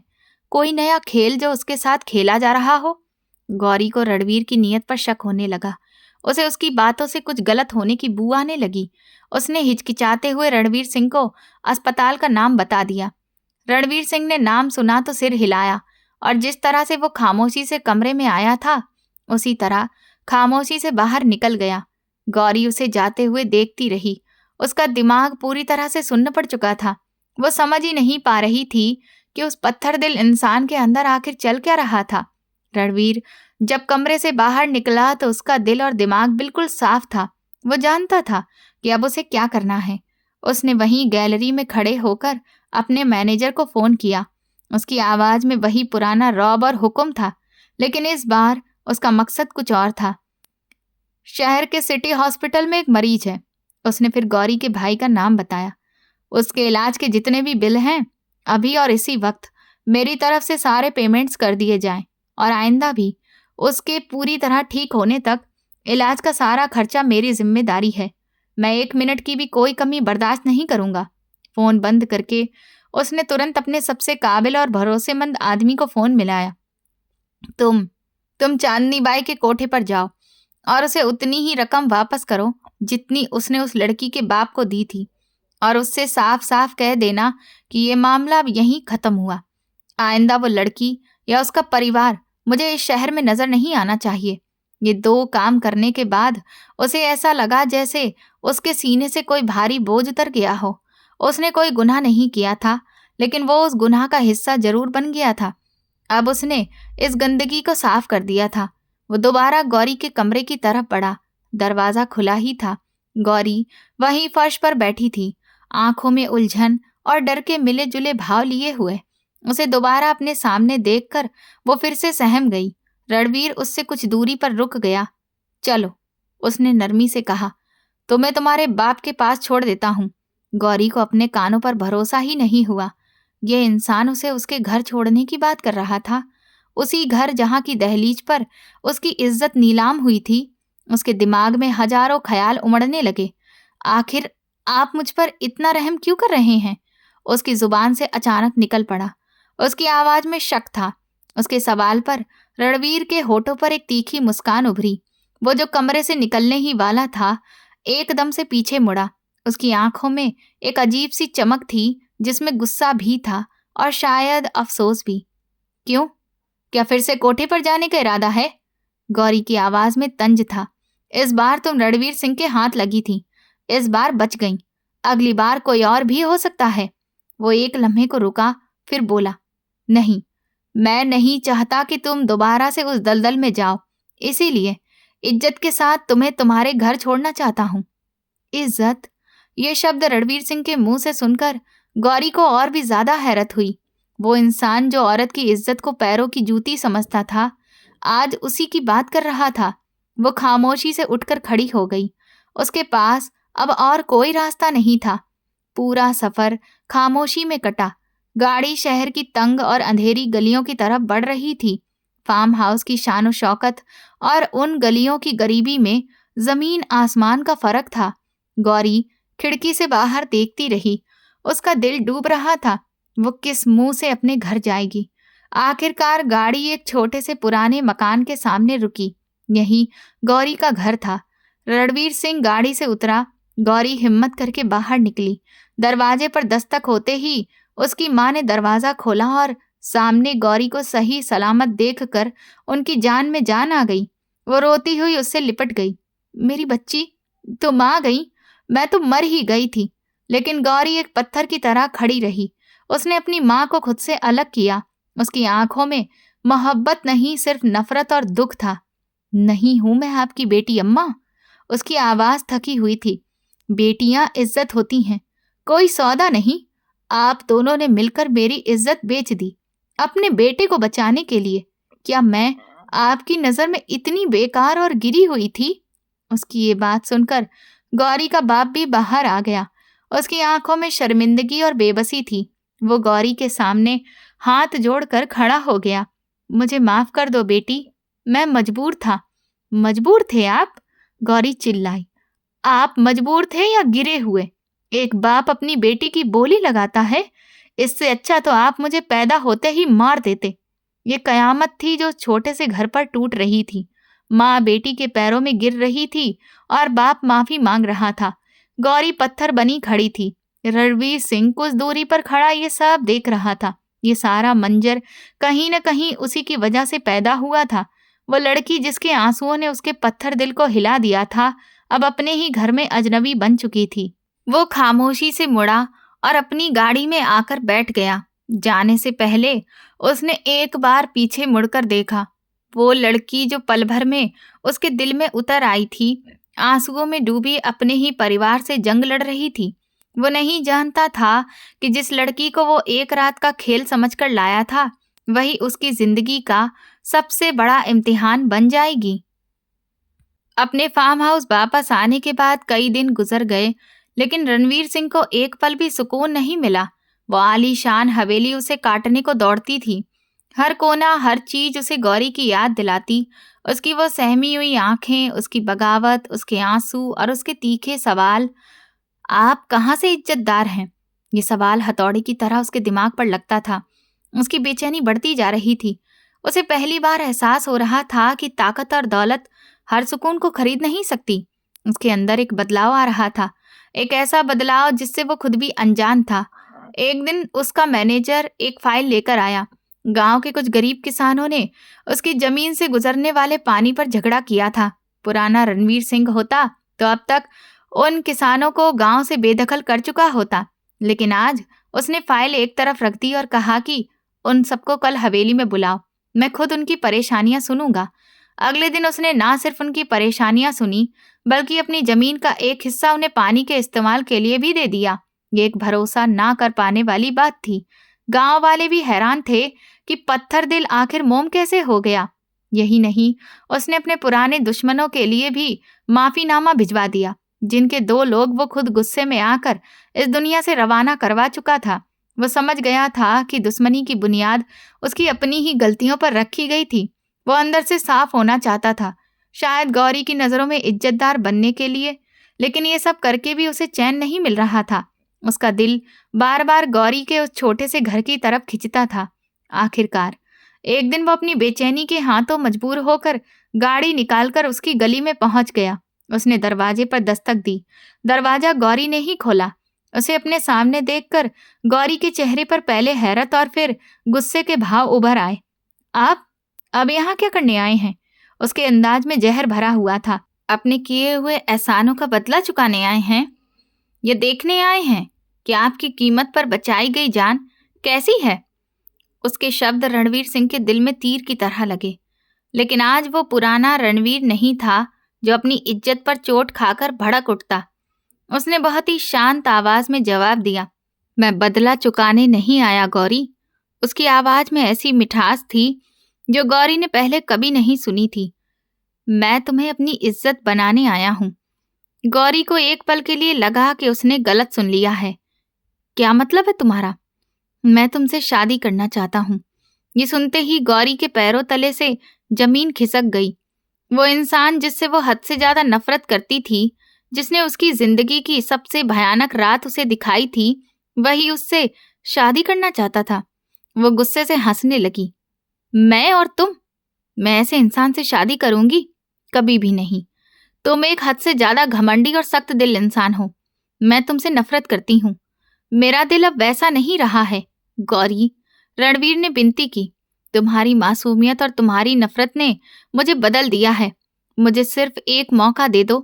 कोई नया खेल जो उसके साथ खेला जा रहा हो? गौरी को रणवीर की नीयत पर शक होने लगा। उसे उसकी बातों से कुछ गलत होने की बू आने लगी। उसने हिचकिचाते हुए रणवीर सिंह को अस्पताल का नाम बता दिया। रणवीर सिंह ने नाम सुना तो सिर हिलाया और जिस तरह से वो खामोशी से कमरे में आया था, उसी तरह खामोशी से बाहर निकल गया। गौरी उसे जाते हुए देखती रही। उसका दिमाग पूरी तरह से सुन्न पड़ चुका था। वो समझ ही नहीं पा रही थी कि उस पत्थर दिल इंसान के अंदर आखिर चल क्या रहा था। रणवीर जब कमरे से बाहर निकला तो उसका दिल और दिमाग बिल्कुल साफ था। वो जानता था कि अब उसे क्या करना है। उसने वहीं गैलरी में खड़े होकर अपने मैनेजर को फोन किया। उसकी आवाज में वही पुराना रौब और हुक्म था, लेकिन इस बार उसका मकसद कुछ और था। शहर के सिटी हॉस्पिटल में एक मरीज है। उसने फिर गौरी के भाई का नाम बताया। उसके इलाज के जितने भी बिल हैं, अभी और इसी वक्त मेरी तरफ से सारे पेमेंट्स कर दिए जाएं, और आइंदा भी उसके पूरी तरह ठीक होने तक इलाज का सारा खर्चा मेरी जिम्मेदारी है। मैं 1 मिनट की भी कोई कमी बर्दाश्त नहीं करूंगा। फोन बंद करके उसने तुरंत अपने सबसे काबिल और भरोसेमंद आदमी को फोन मिलाया। तुम चांदनी बाई के कोठे पर जाओ और उसे उतनी ही रकम वापस करो जितनी उसने उस लड़की के बाप को दी थी, और उससे साफ साफ कह देना कि ये मामला अब यहीं खत्म हुआ। आइंदा वो लड़की या उसका परिवार मुझे इस शहर में नजर नहीं आना चाहिए। ये 2 काम करने के बाद उसे ऐसा लगा जैसे उसके सीने से कोई भारी बोझ उतर गया हो। उसने कोई गुनाह नहीं किया था, लेकिन वो उस गुनाह का हिस्सा जरूर बन गया था। अब उसने इस गंदगी को साफ कर दिया था। वो दोबारा गौरी के कमरे की तरफ बढ़ा। दरवाजा खुला ही था। गौरी वहीं फर्श पर बैठी थी, आंखों में उलझन और डर के मिले जुले भाव लिए हुए। उसे दोबारा अपने सामने देखकर वो फिर से सहम गई। रणवीर उससे कुछ दूरी पर रुक गया। चलो, उसने नरमी से कहा, तो मैं तुम्हारे बाप के पास छोड़ देता हूँ। गौरी को अपने कानों पर भरोसा ही नहीं हुआ। ये इंसान उसे उसके घर छोड़ने की बात कर रहा था, उसी घर जहाँ की दहलीज पर उसकी इज्जत नीलाम हुई थी। उसके दिमाग में हजारों ख्याल उमड़ने लगे। आखिर आप मुझ पर इतना रहम क्यों कर रहे हैं? उसकी जुबान से अचानक निकल पड़ा। उसकी आवाज में शक था। उसके सवाल पर रणवीर के होठों पर एक तीखी मुस्कान उभरी। वो जो कमरे से निकलने ही वाला था, एकदम से पीछे मुड़ा। उसकी आंखों में एक अजीब सी चमक थी, जिसमें गुस्सा भी था और शायद अफसोस भी। क्यों? क्या फिर से कोठे पर जाने का इरादा है? गौरी की आवाज में तंज था। इस बार तुम रणवीर सिंह के हाथ लगी थी, इस बार बच गई। अगली बार कोई और भी हो सकता है। वो एक लम्हे को रुका, फिर बोला, नहीं, मैं नहीं चाहता कि तुम दोबारा से उस दलदल में जाओ। इसीलिए इज्जत के साथ तुम्हें तुम्हारे घर छोड़ना चाहता हूँ। इज्जत? ये शब्द रणवीर सिंह के मुंह से सुनकर गौरी को और भी ज्यादा हैरत हुई। वो इंसान जो औरत की इज्जत को पैरों की जूती समझता था, आज उसी की बात कर रहा था। वो खामोशी से उठकर खड़ी हो गई। उसके पास अब और कोई रास्ता नहीं था। पूरा सफर खामोशी में कटा। गाड़ी शहर की तंग और अंधेरी गलियों की तरफ बढ़ रही थी। फार्म हाउस की शान शौकत और उन गलियों की गरीबी में जमीन आसमान का फर्क था। गौरी खिड़की से बाहर देखती रही। उसका दिल डूब रहा था। वो किस मुंह से अपने घर जाएगी। आखिरकार गाड़ी एक छोटे से पुराने मकान के सामने रुकी। यही गौरी का घर था। रणवीर सिंह गाड़ी से उतरा। गौरी हिम्मत करके बाहर निकली। दरवाजे पर दस्तक होते ही उसकी माँ ने दरवाजा खोला और सामने गौरी को सही सलामत देखकर उनकी जान में जान आ गई। वो रोती हुई उससे लिपट गई। मेरी बच्ची, तुम आ गई। मैं तो मर ही गई थी। लेकिन गौरी एक पत्थर की तरह खड़ी रही। उसने अपनी माँ को खुद से अलग किया। उसकी आंखों में मोहब्बत नहीं, सिर्फ नफरत और दुख था। नहीं हूं मैं आपकी बेटी अम्मा। उसकी आवाज थकी हुई थी। बेटियां इज्जत होती हैं, कोई सौदा नहीं। आप दोनों ने मिलकर मेरी इज्जत बेच दी अपने बेटे को बचाने के लिए। क्या मैं आपकी नजर में इतनी बेकार और गिरी हुई थी? उसकी ये बात सुनकर गौरी का बाप भी बाहर आ गया। उसकी आंखों में शर्मिंदगी और बेबसी थी। वो गौरी के सामने हाथ जोड़कर खड़ा हो गया। मुझे माफ कर दो बेटी, मैं मजबूर था। मजबूर थे आप? गौरी चिल्लाई। आप मजबूर थे या गिरे हुए? एक बाप अपनी बेटी की बोली लगाता है। इससे अच्छा तो आप मुझे पैदा होते ही मार देते। ये कयामत थी जो छोटे से घर पर टूट रही थी। माँ बेटी के पैरों में गिर रही थी और बाप माफी मांग रहा था। गौरी पत्थर बनी खड़ी थी। रणवीर सिंह कुछ दूरी पर खड़ा ये सब देख रहा था। ये सारा मंजर कहीं न कहीं उसी की वजह से पैदा हुआ था। वो लड़की जिसके आंसुओं ने उसके पत्थर दिल को हिला दिया था, अब अपने ही घर में अजनबी बन चुकी थी। वो खामोशी से मुड़ा और अपनी गाड़ी में आकर बैठ गया। जाने से पहले उसने एक बार पीछे मुड़कर देखा। वो लड़की जो पल भर में उसके दिल में उतर आई थी, आंसुओं में डूबी अपने ही परिवार से जंग लड़ रही थी। वो नहीं जानता था कि जिस लड़की को वो एक रात का खेल समझकर लाया था, वही उसकी जिंदगी का सबसे बड़ा इम्तिहान बन जाएगी। अपने फार्म हाउस वापस आने के बाद कई दिन गुजर गए, लेकिन रणवीर सिंह को एक पल भी सुकून नहीं मिला। वो आलीशान हवेली उसे काटने को दौड़ती थी। हर कोना, हर चीज उसे गौरी की याद दिलाती। उसकी वो सहमी हुई आंखें, उसकी बगावत, उसके आंसू और उसके तीखे सवाल। आप कहाँ से इज्जतदार हैं? ये सवाल हथौड़े की तरह उसके दिमाग पर लगता था। उसकी बेचैनी बढ़ती जा रही थी। उसे पहली बार एहसास हो रहा था कि ताकत और दौलत हर सुकून को खरीद नहीं सकती। उसके अंदर एक बदलाव आ रहा था, एक ऐसा बदलाव जिससे वो खुद भी अनजान था। एक दिन उसका मैनेजर एक फाइल लेकर आया। गांव के कुछ गरीब किसानों ने उसकी जमीन से गुजरने वाले पानी पर झगड़ा किया था। पुराना रणवीर सिंह होता तो अब तक उन किसानों को गांव से बेदखल कर चुका होता, लेकिन आज उसने फाइल एक तरफ रख दी और कहा कि उन सबको कल हवेली में बुलाओ, मैं खुद उनकी परेशानियां सुनूंगा। अगले दिन उसने ना सिर्फ उनकी परेशानियां सुनी, बल्कि अपनी जमीन का एक हिस्सा उन्हें पानी के इस्तेमाल के लिए भी दे दिया। ये एक भरोसा ना कर पाने वाली बात थी। गांव वाले भी हैरान थे कि पत्थर दिल आखिर मोम कैसे हो गया। यही नहीं, उसने अपने पुराने दुश्मनों के लिए भी माफीनामा भिजवा दिया, जिनके 2 लोग वो खुद गुस्से में आकर इस दुनिया से रवाना करवा चुका था। वो समझ गया था कि दुश्मनी की बुनियाद उसकी अपनी ही गलतियों पर रखी गई थी। वो अंदर से साफ होना चाहता था, शायद गौरी की नज़रों में इज्जतदार बनने के लिए, लेकिन ये सब करके भी उसे चैन नहीं मिल रहा था। उसका दिल बार बार गौरी के उस छोटे से घर की तरफ खिंचता था। आखिरकार एक दिन वो अपनी बेचैनी के हाथों मजबूर होकर गाड़ी निकालकर उसकी गली में पहुंच गया। उसने दरवाजे पर दस्तक दी। दरवाजा गौरी ने ही खोला। उसे अपने सामने देखकर गौरी के चेहरे पर पहले हैरत और फिर गुस्से के भाव उभर आए। आप अब यहाँ क्या करने आए हैं? उसके अंदाज में जहर भरा हुआ था। अपने किए हुए एहसानों का बदला चुकाने आए हैं? ये देखने आए हैं कि आपकी कीमत पर बचाई गई जान कैसी है? उसके शब्द रणवीर सिंह के दिल में तीर की तरह लगे। लेकिन आज वो पुराना रणवीर नहीं था जो अपनी इज्जत पर चोट खाकर भड़क उठता। उसने बहुत ही शांत आवाज में जवाब दिया, मैं बदला चुकाने नहीं आया गौरी। उसकी आवाज में ऐसी मिठास थी जो गौरी ने पहले कभी नहीं सुनी थी। मैं तुम्हें अपनी इज्जत बनाने आया हूँ। गौरी को एक पल के लिए लगा कि उसने गलत सुन लिया है। क्या मतलब है तुम्हारा? मैं तुमसे शादी करना चाहता हूँ। ये सुनते ही गौरी के पैरों तले से जमीन खिसक गई। वो इंसान जिससे वो हद से ज्यादा नफरत करती थी, जिसने उसकी जिंदगी की सबसे भयानक रात उसे दिखाई थी, वही उससे शादी करना चाहता था। वो गुस्से से हंसने लगी। मैं और तुम? मैं ऐसे इंसान से शादी करूंगी? कभी भी नहीं। तुम एक हद से ज्यादा घमंडी और सख्त दिल इंसान हो। मैं तुमसे नफरत करती हूँ। मेरा दिल अब वैसा नहीं रहा है। गौरी, रणवीर ने विनती की, तुम्हारी मासूमियत और तुम्हारी नफरत ने मुझे बदल दिया है। मुझे सिर्फ एक मौका दे दो।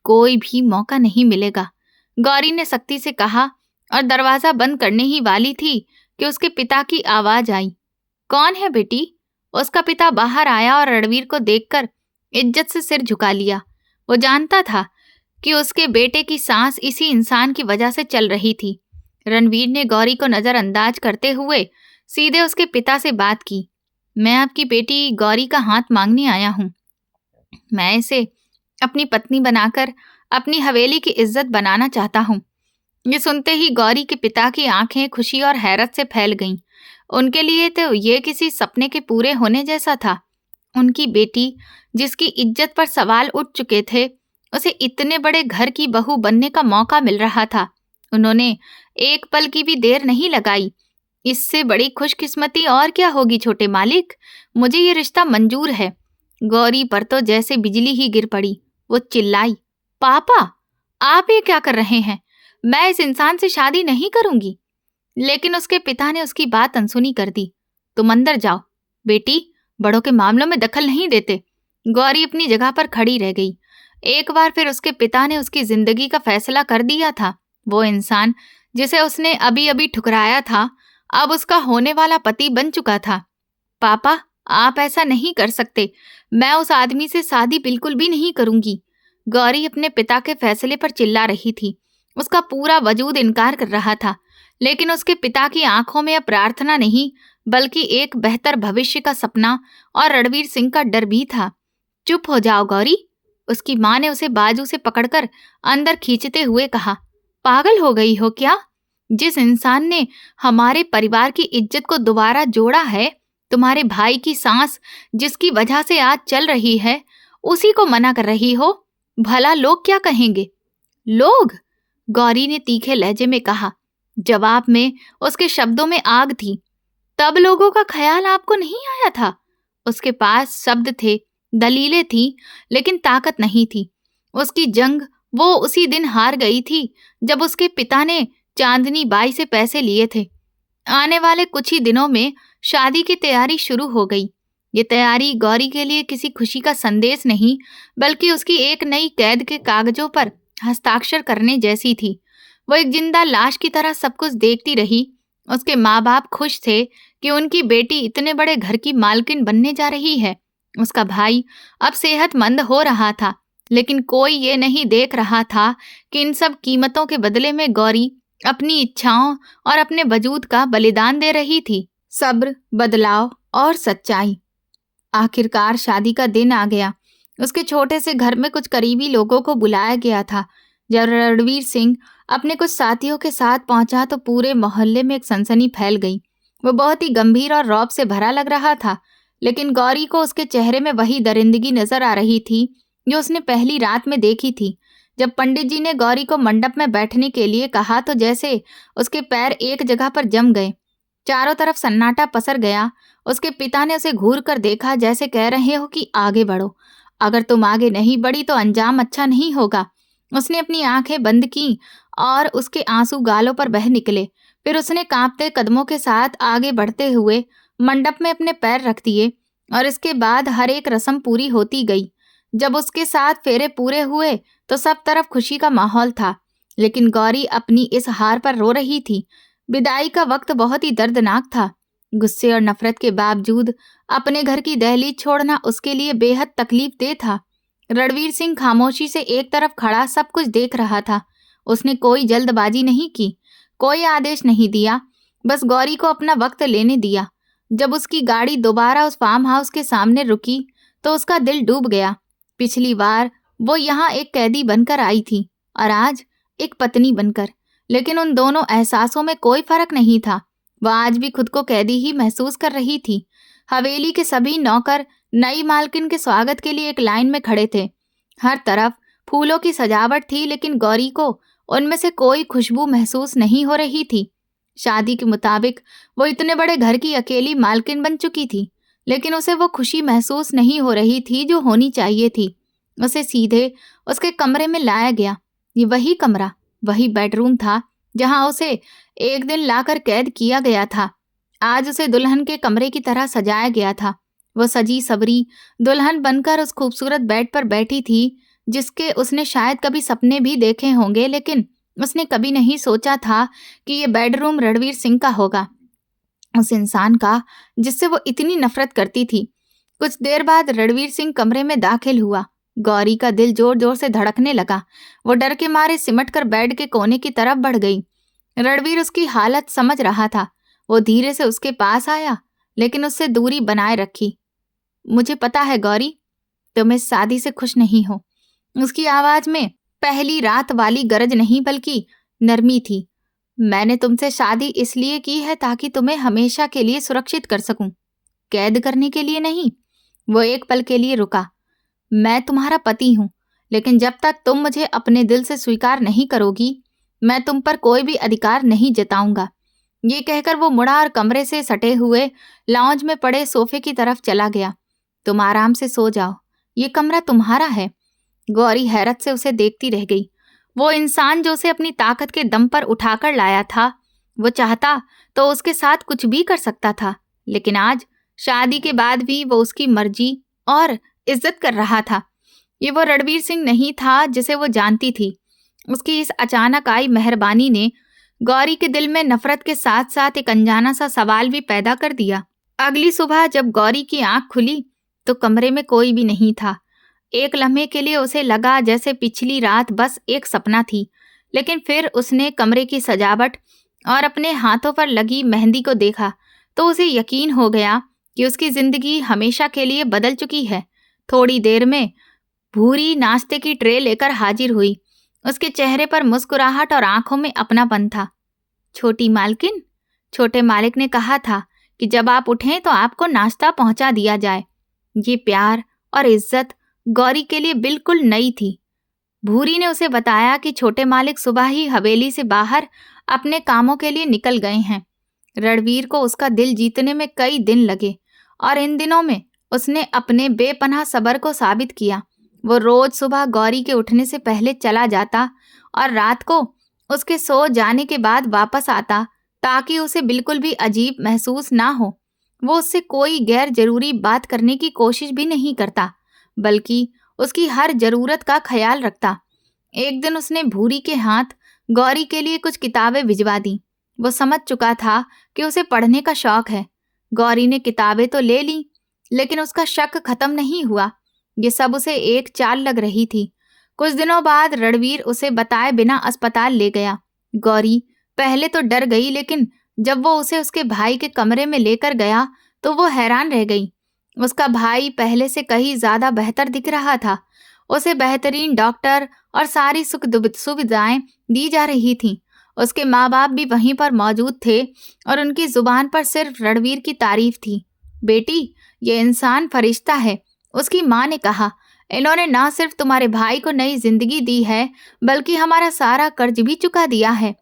कोई भी मौका नहीं मिलेगा, गौरी ने सख्ती से कहा और दरवाजा बंद करने ही वाली थी कि उसके पिता की आवाज आई। कौन है बेटी? उसका पिता बाहर आया और रणवीर को देखकर इज्जत से सिर झुका लिया। वो जानता था कि उसके बेटे की सांस इसी इंसान की वजह से चल रही थी। रणवीर ने गौरी को नजरअंदाज करते हुए सीधे उसके पिता से बात की। मैं आपकी बेटी गौरी का हाथ मांगने आया हूँ। मैं इसे अपनी पत्नी बनाकर अपनी हवेली की इज्जत बनाना चाहता हूँ। ये सुनते ही गौरी के पिता की आंखें खुशी और हैरत से फैल गईं। उनके लिए तो ये किसी सपने के पूरे होने जैसा था। उनकी बेटी, जिसकी इज्जत पर सवाल उठ चुके थे, उसे इतने बड़े घर की बहू बनने का मौका मिल रहा था। उन्होंने एक पल की भी देर नहीं लगाई। इससे बड़ी खुशकिस्मती और क्या होगी छोटे मालिक? मुझे ये रिश्ता मंजूर है। गौरी पर तो जैसे बिजली ही गिर पड़ी। वो चिल्लाई, पापा, आप ये क्या कर रहे हैं? मैं इस इंसान से शादी नहीं करूंगी। लेकिन उसके पिता ने उसकी बात अनसुनी कर दी। तुम अंदर जाओ बेटी, बड़ों के मामलों में दखल नहीं देते। गौरी अपनी जगह पर खड़ी रह गई। एक बार फिर उसके पिता ने उसकी जिंदगी का फैसला कर दिया था। वो इंसान जिसे उसने अभी अभी ठुकराया था, अब उसका होने वाला पति बन चुका था। पापा, आप ऐसा नहीं कर सकते। मैं उस आदमी से शादी बिल्कुल भी नहीं करूंगी। गौरी अपने पिता के फैसले पर चिल्ला रही थी। उसका पूरा वजूद इनकार कर रहा था, लेकिन उसके पिता की आंखों में अब प्रार्थना नहीं, बल्कि एक बेहतर भविष्य का सपना और रणवीर सिंह का डर भी था। चुप हो जाओ गौरी, उसकी मां ने उसे बाजू से पकड़कर अंदर खींचते हुए कहा। पागल हो गई हो क्या? जिस इंसान ने हमारे परिवार की इज्जत को दोबारा जोड़ा है, तुम्हारे भाई की सांस जिसकी वजह से आज चल रही है, उसी को मना कर रही हो? भला लोग क्या कहेंगे? लोग? गौरी ने तीखे लहजे में कहा। जवाब में उसके शब्दों में आग थी। तब लोगों का ख्याल आपको नहीं आया था? उसके पास शब्द थे, दलीलें थी, लेकिन ताकत नहीं थी। उसकी जंग वो उसी दिन हार गई थी जब उसके पिता ने चांदनी बाई से पैसे लिए थे। आने वाले कुछ ही दिनों में शादी की तैयारी शुरू हो गई। ये तैयारी गौरी के लिए किसी खुशी का संदेश नहीं, बल्कि उसकी एक नई कैद के कागजों पर हस्ताक्षर करने जैसी थी। वो एक जिंदा लाश की तरह सब कुछ देखती रही। उसके माँ बाप खुश थे कि उनकी बेटी इतने बड़े घर की मालकिन बनने जा रही है। उसका भाई अब सेहतमंद हो रहा था, लेकिन कोई ये नहीं देख रहा था कि इन सब कीमतों के बदले में गौरी अपनी इच्छाओं और अपने वजूद का बलिदान दे रही थी। सब्र, बदलाव और सच्चाई। आखिरकार शादी का दिन आ गया। उसके छोटे से घर में कुछ करीबी लोगों को बुलाया गया था। जब रणवीर सिंह अपने कुछ साथियों के साथ पहुंचा तो पूरे मोहल्ले में एक सनसनी फैल गई। वो बहुत ही गंभीर और रौब से भरा लग रहा था, लेकिन गौरी को उसके चेहरे में वही दरिंदगी नजर आ रही थी जो उसने पहली रात में देखी थी। जब पंडित जी ने गौरी को मंडप में बैठने के लिए कहा तो जैसे उसके पैर एक जगह पर जम गए। चारों तरफ सन्नाटा पसर गया। उसके पिता ने उसे घूर कर देखा, जैसे कह रहे हो कि आगे बढ़ो, अगर तुम आगे नहीं बढ़ी तो अंजाम अच्छा नहीं होगा। उसने अपनी आंखें बंद की और उसके आंसू गालों पर बह निकले। फिर उसने कांपते कदमों के साथ आगे बढ़ते हुए मंडप में अपने पैर रख दिए और इसके बाद हर एक रस्म पूरी होती गई। जब उसके साथ फेरे पूरे हुए तो सब तरफ खुशी का माहौल था, लेकिन गौरी अपनी इस हार पर रो रही थी। विदाई का वक्त बहुत ही दर्दनाक था। गुस्से और नफरत के बावजूद अपने घर की दहलीज छोड़ना उसके लिए बेहद तकलीफदेह था। रणवीर सिंह खामोशी से एक तरफ खड़ा सब कुछ देख रहा था। उसने कोई जल्दबाजी नहीं की, कोई आदेश नहीं दिया, बस गौरी को अपना वक्त लेने दिया। जब उसकी गाड़ी दोबारा उस फार्म हाउस के सामने रुकी तो उसका दिल डूब गया। पिछली बार वो यहाँ एक कैदी बनकर आई थी और आज एक पत्नी बनकर, लेकिन उन दोनों एहसासों में कोई फर्क नहीं था। वह आज भी खुद को कैदी ही महसूस कर रही थी। हवेली के सभी नौकर नई मालकिन के स्वागत के लिए एक लाइन में खड़े थे। हर तरफ फूलों की सजावट थी, लेकिन गौरी को उनमें से कोई खुशबू महसूस नहीं हो रही थी। शादी के मुताबिक वो इतने बड़े घर की अकेली मालकिन बन चुकी थी, लेकिन उसे वो खुशी महसूस नहीं हो रही थी जो होनी चाहिए थी। उसे सीधे उसके कमरे में लाया गया। ये वही कमरा, वही बेडरूम था जहां उसे एक दिन लाकर कैद किया गया था। आज उसे दुल्हन के कमरे की तरह सजाया गया था। वो सजी सबरी दुल्हन बनकर उस खूबसूरत बेड पर बैठी थी, जिसके उसने शायद कभी सपने भी देखे होंगे, लेकिन उसने कभी नहीं सोचा था कि ये बेडरूम रणवीर सिंह का होगा, उस इंसान का जिससे वो इतनी नफरत करती थी। कुछ देर बाद रणवीर सिंह कमरे में दाखिल हुआ। गौरी का दिल जोर जोर से धड़कने लगा। वो डर के मारे सिमट कर बेड के कोने की तरफ बढ़ गई। रणवीर उसकी हालत समझ रहा था। वो धीरे से उसके पास आया, लेकिन उससे दूरी बनाए रखी। मुझे पता है गौरी, तुम इस शादी से खुश नहीं हो। उसकी आवाज में पहली रात वाली गरज नहीं बल्कि नरमी थी। मैंने तुमसे शादी इसलिए की है ताकि तुम्हें हमेशा के लिए सुरक्षित कर सकूं, कैद करने के लिए नहीं। वो एक पल के लिए रुका। मैं तुम्हारा पति हूं, लेकिन जब तक तुम मुझे अपने दिल से स्वीकार नहीं करोगी, मैं तुम पर कोई भी अधिकार नहीं जताऊंगा। ये कहकर वो मुड़ा और कमरे से सटे हुए लाउंज में पड़े सोफे की तरफ चला गया। तुम आराम से सो जाओ, ये कमरा तुम्हारा है। गौरी हैरत से उसे देखती रह गई। वो इंसान जो उसे अपनी ताकत के दम पर उठाकर लाया था, वो चाहता तो उसके साथ कुछ भी कर सकता था, लेकिन आज शादी के बाद भी वो उसकी मर्जी और इज्जत कर रहा था। ये वो रणवीर सिंह नहीं था जिसे वो जानती थी। उसकी इस अचानक आई मेहरबानी ने गौरी के दिल में नफरत के साथ साथ एक अनजाना सा सवाल भी पैदा कर दिया। अगली सुबह जब गौरी की आंख खुली तो कमरे में कोई भी नहीं था। एक लम्हे के लिए उसे लगा जैसे पिछली रात बस एक सपना थी, लेकिन फिर उसने कमरे की सजावट और अपने हाथों पर लगी मेहंदी को देखा तो उसे यकीन हो गया कि उसकी जिंदगी हमेशा के लिए बदल चुकी है। थोड़ी देर में भूरी नाश्ते की ट्रे लेकर हाजिर हुई। उसके चेहरे पर मुस्कुराहट और आंखों में अपनापन था। छोटी मालकिन, छोटे मालिक ने कहा था कि जब आप उठें तो आपको नाश्ता पहुंचा दिया जाए। ये प्यार और इज्जत गौरी के लिए बिल्कुल नई थी। भूरी ने उसे बताया कि छोटे मालिक सुबह ही हवेली से बाहर अपने कामों के लिए निकल गए हैं। रणवीर को उसका दिल जीतने में कई दिन लगे और इन दिनों में उसने अपने बेपनाह सब्र को साबित किया। वो रोज सुबह गौरी के उठने से पहले चला जाता और रात को उसके सो जाने के बाद वापस आता, ताकि उसे बिल्कुल भी अजीब महसूस ना हो। वो उससे कोई गैर जरूरी बात करने की कोशिश भी नहीं करता, बल्कि उसकी हर जरूरत का ख्याल रखता। एक दिन उसने भूरी के हाथ गौरी के लिए कुछ किताबें भिजवा दी। वो समझ चुका था कि उसे पढ़ने का शौक है। गौरी ने किताबें तो ले ली, लेकिन उसका शक खत्म नहीं हुआ। ये सब उसे एक चाल लग रही थी। कुछ दिनों बाद रणवीर उसे बताए बिना अस्पताल ले गया। गौरी पहले तो डर गई, लेकिन जब वो उसे उसके भाई के कमरे में लेकर गया तो वो हैरान रह गई। उसका भाई पहले से कहीं ज्यादा बेहतर दिख रहा था। उसे बेहतरीन डॉक्टर और सारी सुविधाएं दी जा रही थीं। उसके माँ बाप भी वहीं पर मौजूद थे और उनकी जुबान पर सिर्फ रणवीर की तारीफ थी। बेटी, ये इंसान फरिश्ता है, उसकी माँ ने कहा। इन्होंने ना सिर्फ तुम्हारे भाई को नई जिंदगी दी है, बल्कि हमारा सारा कर्ज भी चुका दिया है।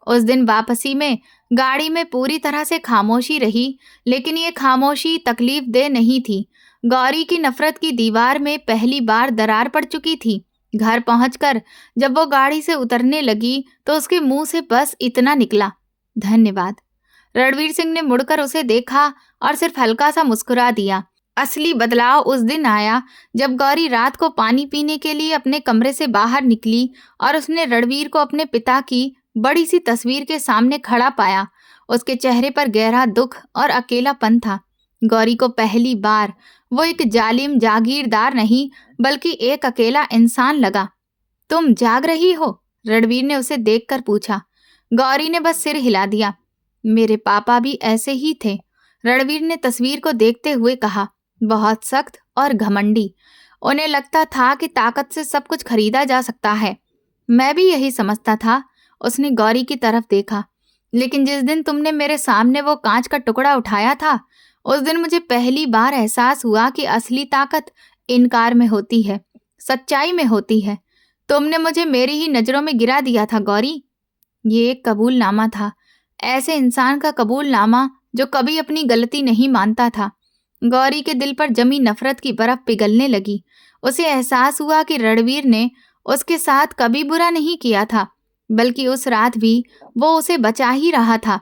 उस दिन वापसी में गाड़ी में पूरी तरह से खामोशी रही, लेकिन ये खामोशी तकलीफ दे नहीं थी। गौरी की नफरत की दीवार में पहली बार दरार पड़ चुकी थी। घर पहुंचकर जब वो गाड़ी से उतरने लगी तो उसके मुंह से बस इतना निकला, धन्यवाद। रणवीर सिंह ने मुड़कर उसे देखा और सिर्फ हल्का सा मुस्कुरा दिया। असली बदलाव उस दिन आया जब गौरी रात को पानी पीने के लिए अपने कमरे से बाहर निकली और उसने रणवीर को अपने पिता की बड़ी सी तस्वीर के सामने खड़ा पाया। उसके चेहरे पर गहरा दुख और अकेलापन था। गौरी को पहली बार वो एक जालिम जागीरदार नहीं, बल्कि एक अकेला इंसान लगा। तुम जाग रही हो? रणवीर ने उसे देखकर पूछा। गौरी ने बस सिर हिला दिया। मेरे पापा भी ऐसे ही थे, रणवीर ने तस्वीर को देखते हुए कहा। बहुत सख्त और घमंडी। उन्हें लगता था कि ताकत से सब कुछ खरीदा जा सकता है। मैं भी यही समझता था। उसने गौरी की तरफ देखा। लेकिन जिस दिन तुमने मेरे सामने वो कांच का टुकड़ा उठाया था, उस दिन मुझे पहली बार एहसास हुआ कि असली ताकत इनकार में होती है, सच्चाई में होती है। तुमने मुझे मेरी ही नजरों में गिरा दिया था गौरी। ये एक कबूलनामा था, ऐसे इंसान का कबूलनामा जो कभी अपनी गलती नहीं मानता था। गौरी के दिल पर जमी नफरत की बर्फ पिघलने लगी। उसे एहसास हुआ कि रणवीर ने उसके साथ कभी बुरा नहीं किया था, बल्कि उस रात भी वो उसे बचा ही रहा था।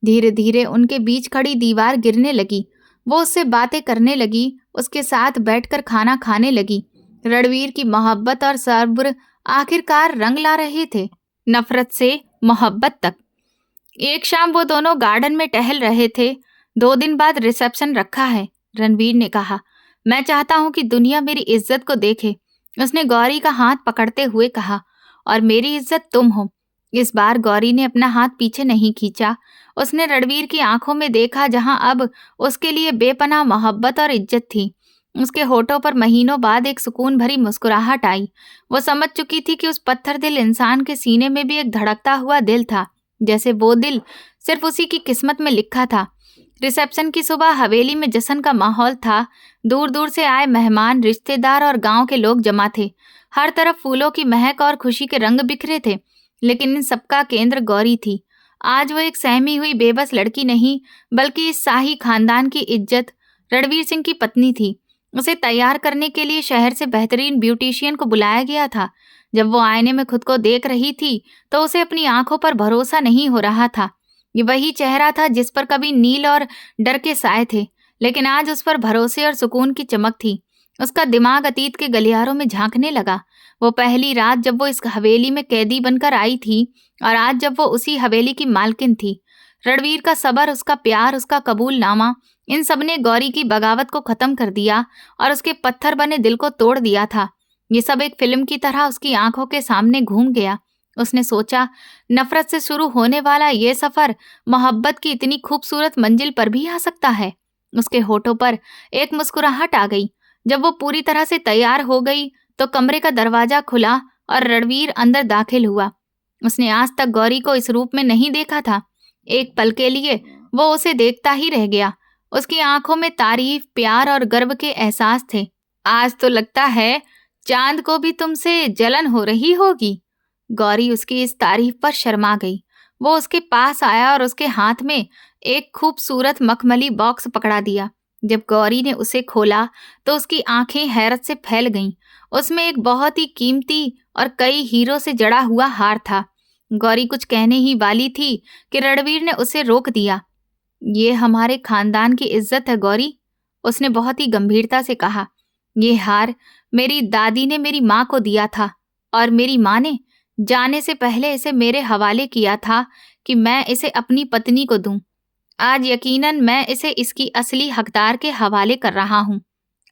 धीरे धीरे उनके बीच खड़ी दीवार गिरने लगी। वो उससे बातें करने लगी, उसके साथ बैठकर खाना खाने लगी। रणवीर की मोहब्बत और सब्र आखिरकार रंग ला रहे थे, नफरत से मोहब्बत तक। एक शाम वो दोनों गार्डन में टहल रहे थे। 2 दिन बाद रिसेप्शन रखा है, रणवीर ने कहा। मैं चाहता हूं कि दुनिया मेरी इज्जत को देखे, उसने गौरी का हाथ पकड़ते हुए कहा। और मेरी इज्जत तुम हो। इस बार गौरी ने अपना हाथ पीछे नहीं खींचा। उसने रणवीर की आंखों में देखा, जहां अब उसके लिए बेपनाह मोहब्बत और इज्जत थी। उसके होठों पर महीनों बाद एक सुकून भरी मुस्कुराहट आई। वो समझ चुकी थी कि उस पत्थर दिल इंसान के सीने में भी एक धड़कता हुआ दिल था, जैसे वो दिल सिर्फ उसी की किस्मत में लिखा था। रिसेप्शन की सुबह हवेली में जश्न का माहौल था। दूर दूर से आए मेहमान, रिश्तेदार और गांव के लोग जमा थे। हर तरफ फूलों की महक और खुशी के रंग बिखरे थे, लेकिन इन सबका केंद्र गौरी थी। आज वो एक सहमी हुई बेबस लड़की नहीं, बल्कि इस शाही खानदान की इज्जत, रणवीर सिंह की पत्नी थी। उसे तैयार करने के लिए शहर से बेहतरीन ब्यूटिशियन को बुलाया गया था। जब वो आईने में खुद को देख रही थी, तो उसे अपनी आंखों पर भरोसा नहीं हो रहा था। ये वही चेहरा था जिस पर कभी नील और डर के साए थे, लेकिन आज उस पर भरोसे और सुकून की चमक थी। उसका दिमाग अतीत के गलियारों में झांकने लगा। वो पहली रात जब वो इस हवेली में कैदी बनकर आई थी, और आज जब वो उसी हवेली की मालकिन थी। रणवीर का सब्र, उसका प्यार, उसका कबूलनामा, इन सब ने गौरी की बगावत को खत्म कर दिया और उसके पत्थर बने दिल को तोड़ दिया था। ये सब एक फिल्म की तरह उसकी आंखों के सामने घूम गया। उसने सोचा, नफरत से शुरू होने वाला ये सफर मोहब्बत की इतनी खूबसूरत मंजिल पर भी आ सकता है। उसके होठों पर एक मुस्कुराहट आ गई। जब वो पूरी तरह से तैयार हो गई, तो कमरे का दरवाजा खुला और रणवीर अंदर दाखिल हुआ। उसने आज तक गौरी को इस रूप में नहीं देखा था। एक पल के लिए वो उसे देखता ही रह गया। उसकी आंखों में तारीफ, प्यार और गर्व के एहसास थे। आज तो लगता है चांद को भी तुमसे जलन हो रही होगी। गौरी उसकी इस तारीफ पर शर्मा गई। वो उसके पास आया और उसके हाथ में एक खूबसूरत मखमली बॉक्स पकड़ा दिया। जब गौरी ने उसे खोला, तो उसकी आंखें हैरत से फैल गईं। उसमें एक बहुत ही कीमती और कई हीरों से जड़ा हुआ हार था। गौरी कुछ कहने ही वाली थी कि रणवीर ने उसे रोक दिया। ये हमारे खानदान की इज्जत है गौरी, उसने बहुत ही गंभीरता से कहा। ये हार मेरी दादी ने मेरी माँ को दिया था, और मेरी माँ ने जाने से पहले इसे मेरे हवाले किया था कि मैं इसे अपनी पत्नी को दूं। आज यकीनन मैं इसे इसकी असली हकदार के हवाले कर रहा हूँ।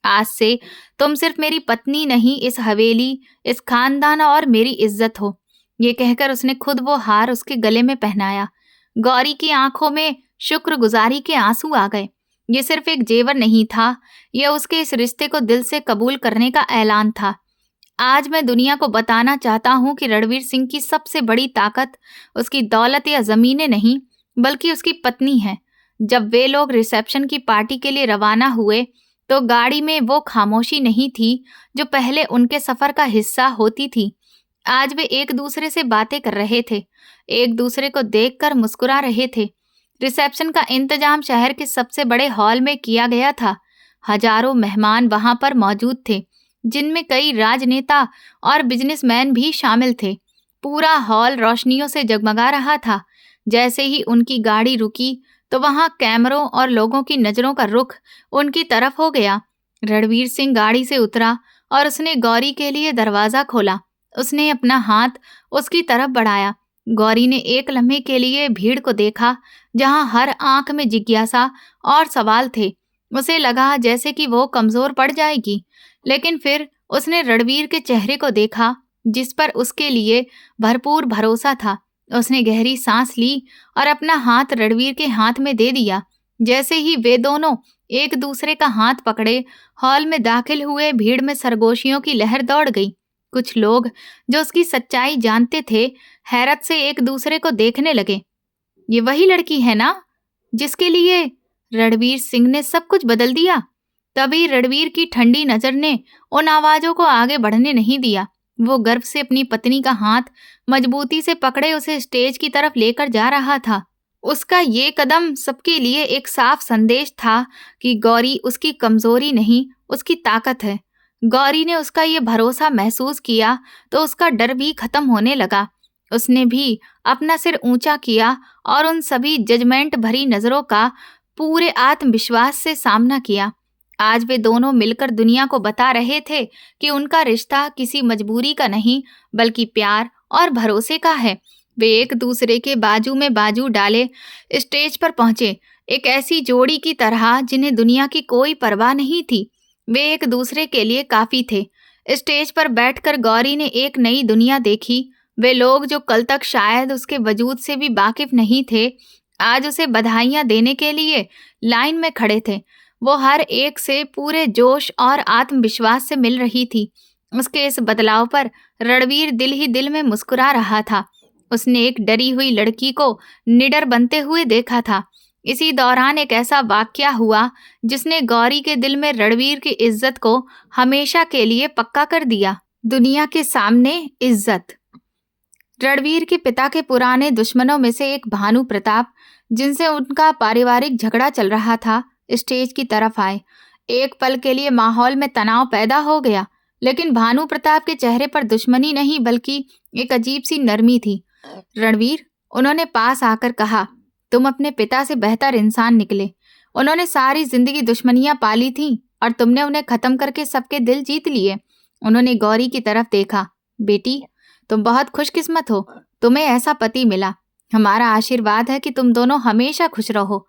आज से तुम सिर्फ मेरी पत्नी नहीं, इस हवेली, इस खानदान और मेरी इज्जत हो। ये कहकर उसने खुद वो हार उसके गले में पहनाया। गौरी की आंखों में शुक्रगुजारी के आंसू आ गए। ये सिर्फ एक जेवर नहीं था, यह उसके इस रिश्ते को दिल से कबूल करने का ऐलान था। आज मैं दुनिया को बताना चाहता हूँ कि रणवीर सिंह की सबसे बड़ी ताकत उसकी दौलत या जमीनें नहीं, बल्कि उसकी पत्नी है। जब वे लोग रिसेप्शन की पार्टी के लिए रवाना हुए, तो गाड़ी में वो खामोशी नहीं थी जो पहले उनके सफर का हिस्सा होती थी। आज वे एक दूसरे से बातें कर रहे थे, एक दूसरे को देखकर मुस्कुरा रहे थे। रिसेप्शन का इंतजाम शहर के सबसे बड़े हॉल में किया गया था। हजारों मेहमान वहां पर मौजूद थे, जिनमें कई राजनेता और बिजनेसमैन भी शामिल थे। पूरा हॉल रोशनियों से जगमगा रहा था। जैसे ही उनकी गाड़ी रुकी, तो वहां कैमरों और लोगों की नजरों का रुख उनकी तरफ हो गया। रणवीर सिंह गाड़ी से उतरा और उसने गौरी के लिए दरवाजा खोला। उसने अपना हाथ उसकी तरफ बढ़ाया। गौरी ने एक लम्हे के लिए भीड़ को देखा, जहां हर आंख में जिज्ञासा और सवाल थे। उसे लगा जैसे कि वो कमजोर पड़ जाएगी, लेकिन फिर उसने रणवीर के चेहरे को देखा, जिस पर उसके लिए भरपूर भरोसा था। उसने गहरी सांस ली और अपना हाथ रणवीर के हाथ में दे दिया। जैसे ही वे दोनों एक दूसरे का हाथ पकड़े हॉल में दाखिल हुए, भीड़ में सरगोशियों की लहर दौड़ गई। कुछ लोग जो उसकी सच्चाई जानते थे, हैरत से एक दूसरे को देखने लगे। ये वही लड़की है ना जिसके लिए रणवीर सिंह ने सब कुछ बदल दिया? तभी रणवीर की ठंडी नजर ने उन आवाजों को आगे बढ़ने नहीं दिया। वो गर्व से अपनी पत्नी का हाथ मजबूती से पकड़े उसे स्टेज की तरफ लेकर जा रहा था। उसका ये कदम सबके लिए एक साफ संदेश था कि गौरी उसकी कमजोरी नहीं, उसकी ताकत है। गौरी ने उसका ये भरोसा महसूस किया तो उसका डर भी खत्म होने लगा। उसने भी अपना सिर ऊंचा किया और उन सभी जजमेंट भरी नजरों का पूरे आत्मविश्वास से सामना किया। आज वे दोनों मिलकर दुनिया को बता रहे थे कि उनका रिश्ता किसी मजबूरी का नहीं, बल्कि प्यार और भरोसे का है। वे एक दूसरे के बाजू में बाजू डाले स्टेज पर पहुंचे, एक ऐसी जोड़ी की तरह जिन्हें दुनिया की कोई परवाह नहीं थी। वे एक दूसरे के लिए काफी थे। स्टेज पर बैठकर गौरी ने एक नई दुनिया देखी। वे लोग जो कल तक शायद उसके वजूद से भी वाकिफ नहीं थे, आज उसे बधाइयां देने के लिए लाइन में खड़े थे। वो हर एक से पूरे जोश और आत्मविश्वास से मिल रही थी। उसके इस बदलाव पर रणवीर दिल ही दिल में मुस्कुरा रहा था। उसने एक डरी हुई लड़की को निडर बनते हुए देखा था। इसी दौरान एक ऐसा वाकया हुआ जिसने गौरी के दिल में रणवीर की इज्जत को हमेशा के लिए पक्का कर दिया। दुनिया के सामने इज्जत। रणवीर के पिता के पुराने दुश्मनों में से एक भानु प्रताप, जिनसे उनका पारिवारिक झगड़ा चल रहा था, स्टेज की तरफ आए। एक पल के लिए माहौल में तनाव पैदा हो गया, लेकिन भानु प्रताप के चेहरे पर दुश्मनी नहीं बल्कि एक अजीब सी नरमी थी। रणवीर, उन्होंने पास आकर कहा, तुम अपने पिता से बेहतर इंसान निकले। उन्होंने सारी जिंदगी दुश्मनियां पाली थीं और तुमने उन्हें खत्म करके सबके दिल जीत लिए। उन्होंने गौरी की तरफ देखा। बेटी, तुम बहुत खुशकिस्मत हो, तुम्हें ऐसा पति मिला। हमारा आशीर्वाद है कि तुम दोनों हमेशा खुश रहो।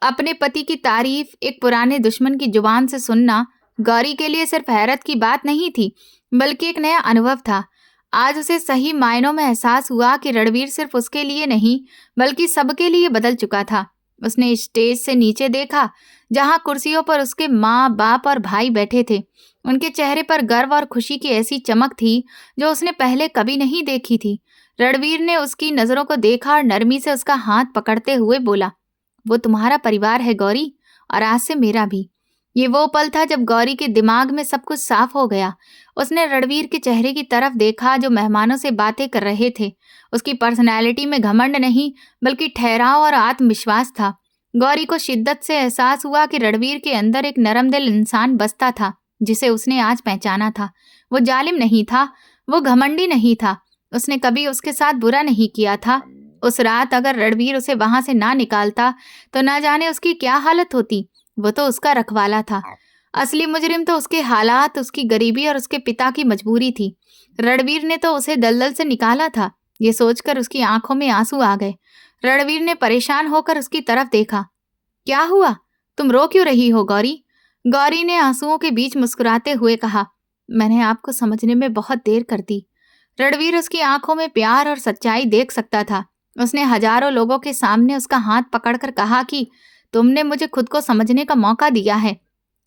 अपने पति की तारीफ एक पुराने दुश्मन की जुबान से सुनना गौरी के लिए सिर्फ हैरत की बात नहीं थी, बल्कि एक नया अनुभव था। आज उसे सही मायनों में एहसास हुआ कि रणवीर सिर्फ उसके लिए नहीं, बल्कि सबके लिए बदल चुका था। उसने स्टेज से नीचे देखा, जहां कुर्सियों पर उसके माँ, बाप और भाई बैठे थे। उनके चेहरे पर गर्व और खुशी की ऐसी चमक थी जो उसने पहले कभी नहीं देखी थी। रणवीर ने उसकी नजरों को देखा और नरमी से उसका हाथ पकड़ते हुए बोला, वो तुम्हारा परिवार है गौरी, और आज से मेरा भी। ये वो पल था जब गौरी के दिमाग में सब कुछ साफ हो गया। उसने रणवीर के चेहरे की तरफ देखा जो मेहमानों से बातें कर रहे थे। उसकी पर्सनैलिटी में घमंड नहीं, बल्कि ठहराव और आत्मविश्वास था। गौरी को शिद्दत से एहसास हुआ कि रणवीर के अंदर एक नरम दिल इंसान बसता था, जिसे उसने आज पहचाना था। वो जालिम नहीं था, वो घमंडी नहीं था। उसने कभी उसके साथ बुरा नहीं किया था। उस रात अगर रणवीर उसे वहां से ना निकालता तो ना जाने उसकी क्या हालत होती। वो तो उसका रखवाला था। असली मुजरिम तो उसके हालात, उसकी गरीबी और उसके पिता की मजबूरी थी। रणवीर ने तो उसे दलदल से निकाला था। ये सोचकर उसकी आंखों में आंसू आ गए। रणवीर ने परेशान होकर उसकी तरफ देखा। क्या हुआ? तुम रो क्यों रही हो गौरी? गौरी ने आंसुओं के बीच मुस्कुराते हुए कहा, मैंने आपको समझने में बहुत देर कर दी। रणवीर उसकी आंखों में प्यार और सच्चाई देख सकता था। उसने हजारों लोगों के सामने उसका हाथ पकड़कर कहा कि तुमने मुझे खुद को समझने का मौका दिया है।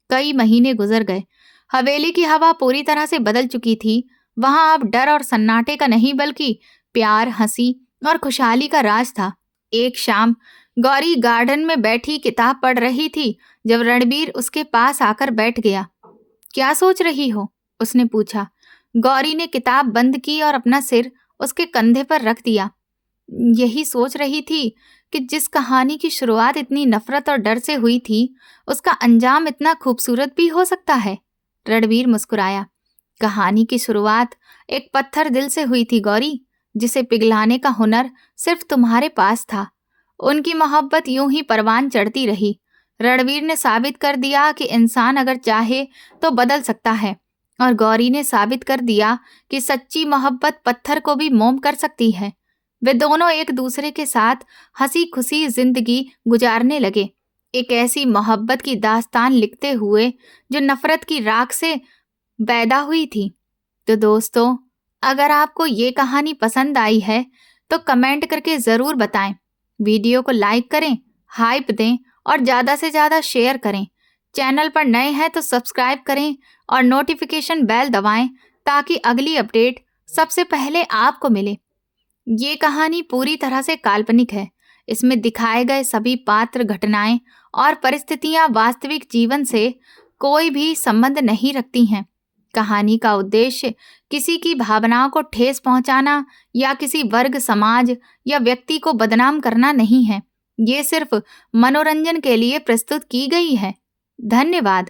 कई महीने गुजर गए। हवेली की हवा पूरी तरह से बदल चुकी थी। वहां अब डर और सन्नाटे का नहीं, बल्कि प्यार, हंसी और खुशहाली का राज था। एक शाम गौरी गार्डन में बैठी किताब पढ़ रही थी जब रणवीर उसके पास आकर बैठ गया। क्या सोच रही हो? उसने पूछा। गौरी ने किताब बंद की और अपना सिर उसके कंधे पर रख दिया। यही सोच रही थी कि जिस कहानी की शुरुआत इतनी नफरत और डर से हुई थी, उसका अंजाम इतना खूबसूरत भी हो सकता है। रणवीर मुस्कुराया। कहानी की शुरुआत एक पत्थर दिल से हुई थी गौरी, जिसे पिघलाने का हुनर सिर्फ तुम्हारे पास था। उनकी मोहब्बत यूं ही परवान चढ़ती रही। रणवीर ने साबित कर दिया कि इंसान अगर चाहे तो बदल सकता है, और गौरी ने साबित कर दिया कि सच्ची मोहब्बत पत्थर को भी मोम कर सकती है। वे दोनों एक दूसरे के साथ हंसी खुशी जिंदगी गुजारने लगे, एक ऐसी मोहब्बत की दास्तान लिखते हुए जो नफरत की राख से पैदा हुई थी। तो दोस्तों, अगर आपको ये कहानी पसंद आई है तो कमेंट करके ज़रूर बताएं। वीडियो को लाइक करें, हाइप दें और ज़्यादा से ज़्यादा शेयर करें। चैनल पर नए हैं तो सब्सक्राइब करें और नोटिफिकेशन बेल दबाएं ताकि अगली अपडेट सबसे पहले आपको मिले। ये कहानी पूरी तरह से काल्पनिक है। इसमें दिखाए गए सभी पात्र, घटनाएं और परिस्थितियां वास्तविक जीवन से कोई भी संबंध नहीं रखती हैं। कहानी का उद्देश्य किसी की भावनाओं को ठेस पहुंचाना या किसी वर्ग, समाज या व्यक्ति को बदनाम करना नहीं है। ये सिर्फ मनोरंजन के लिए प्रस्तुत की गई है। धन्यवाद।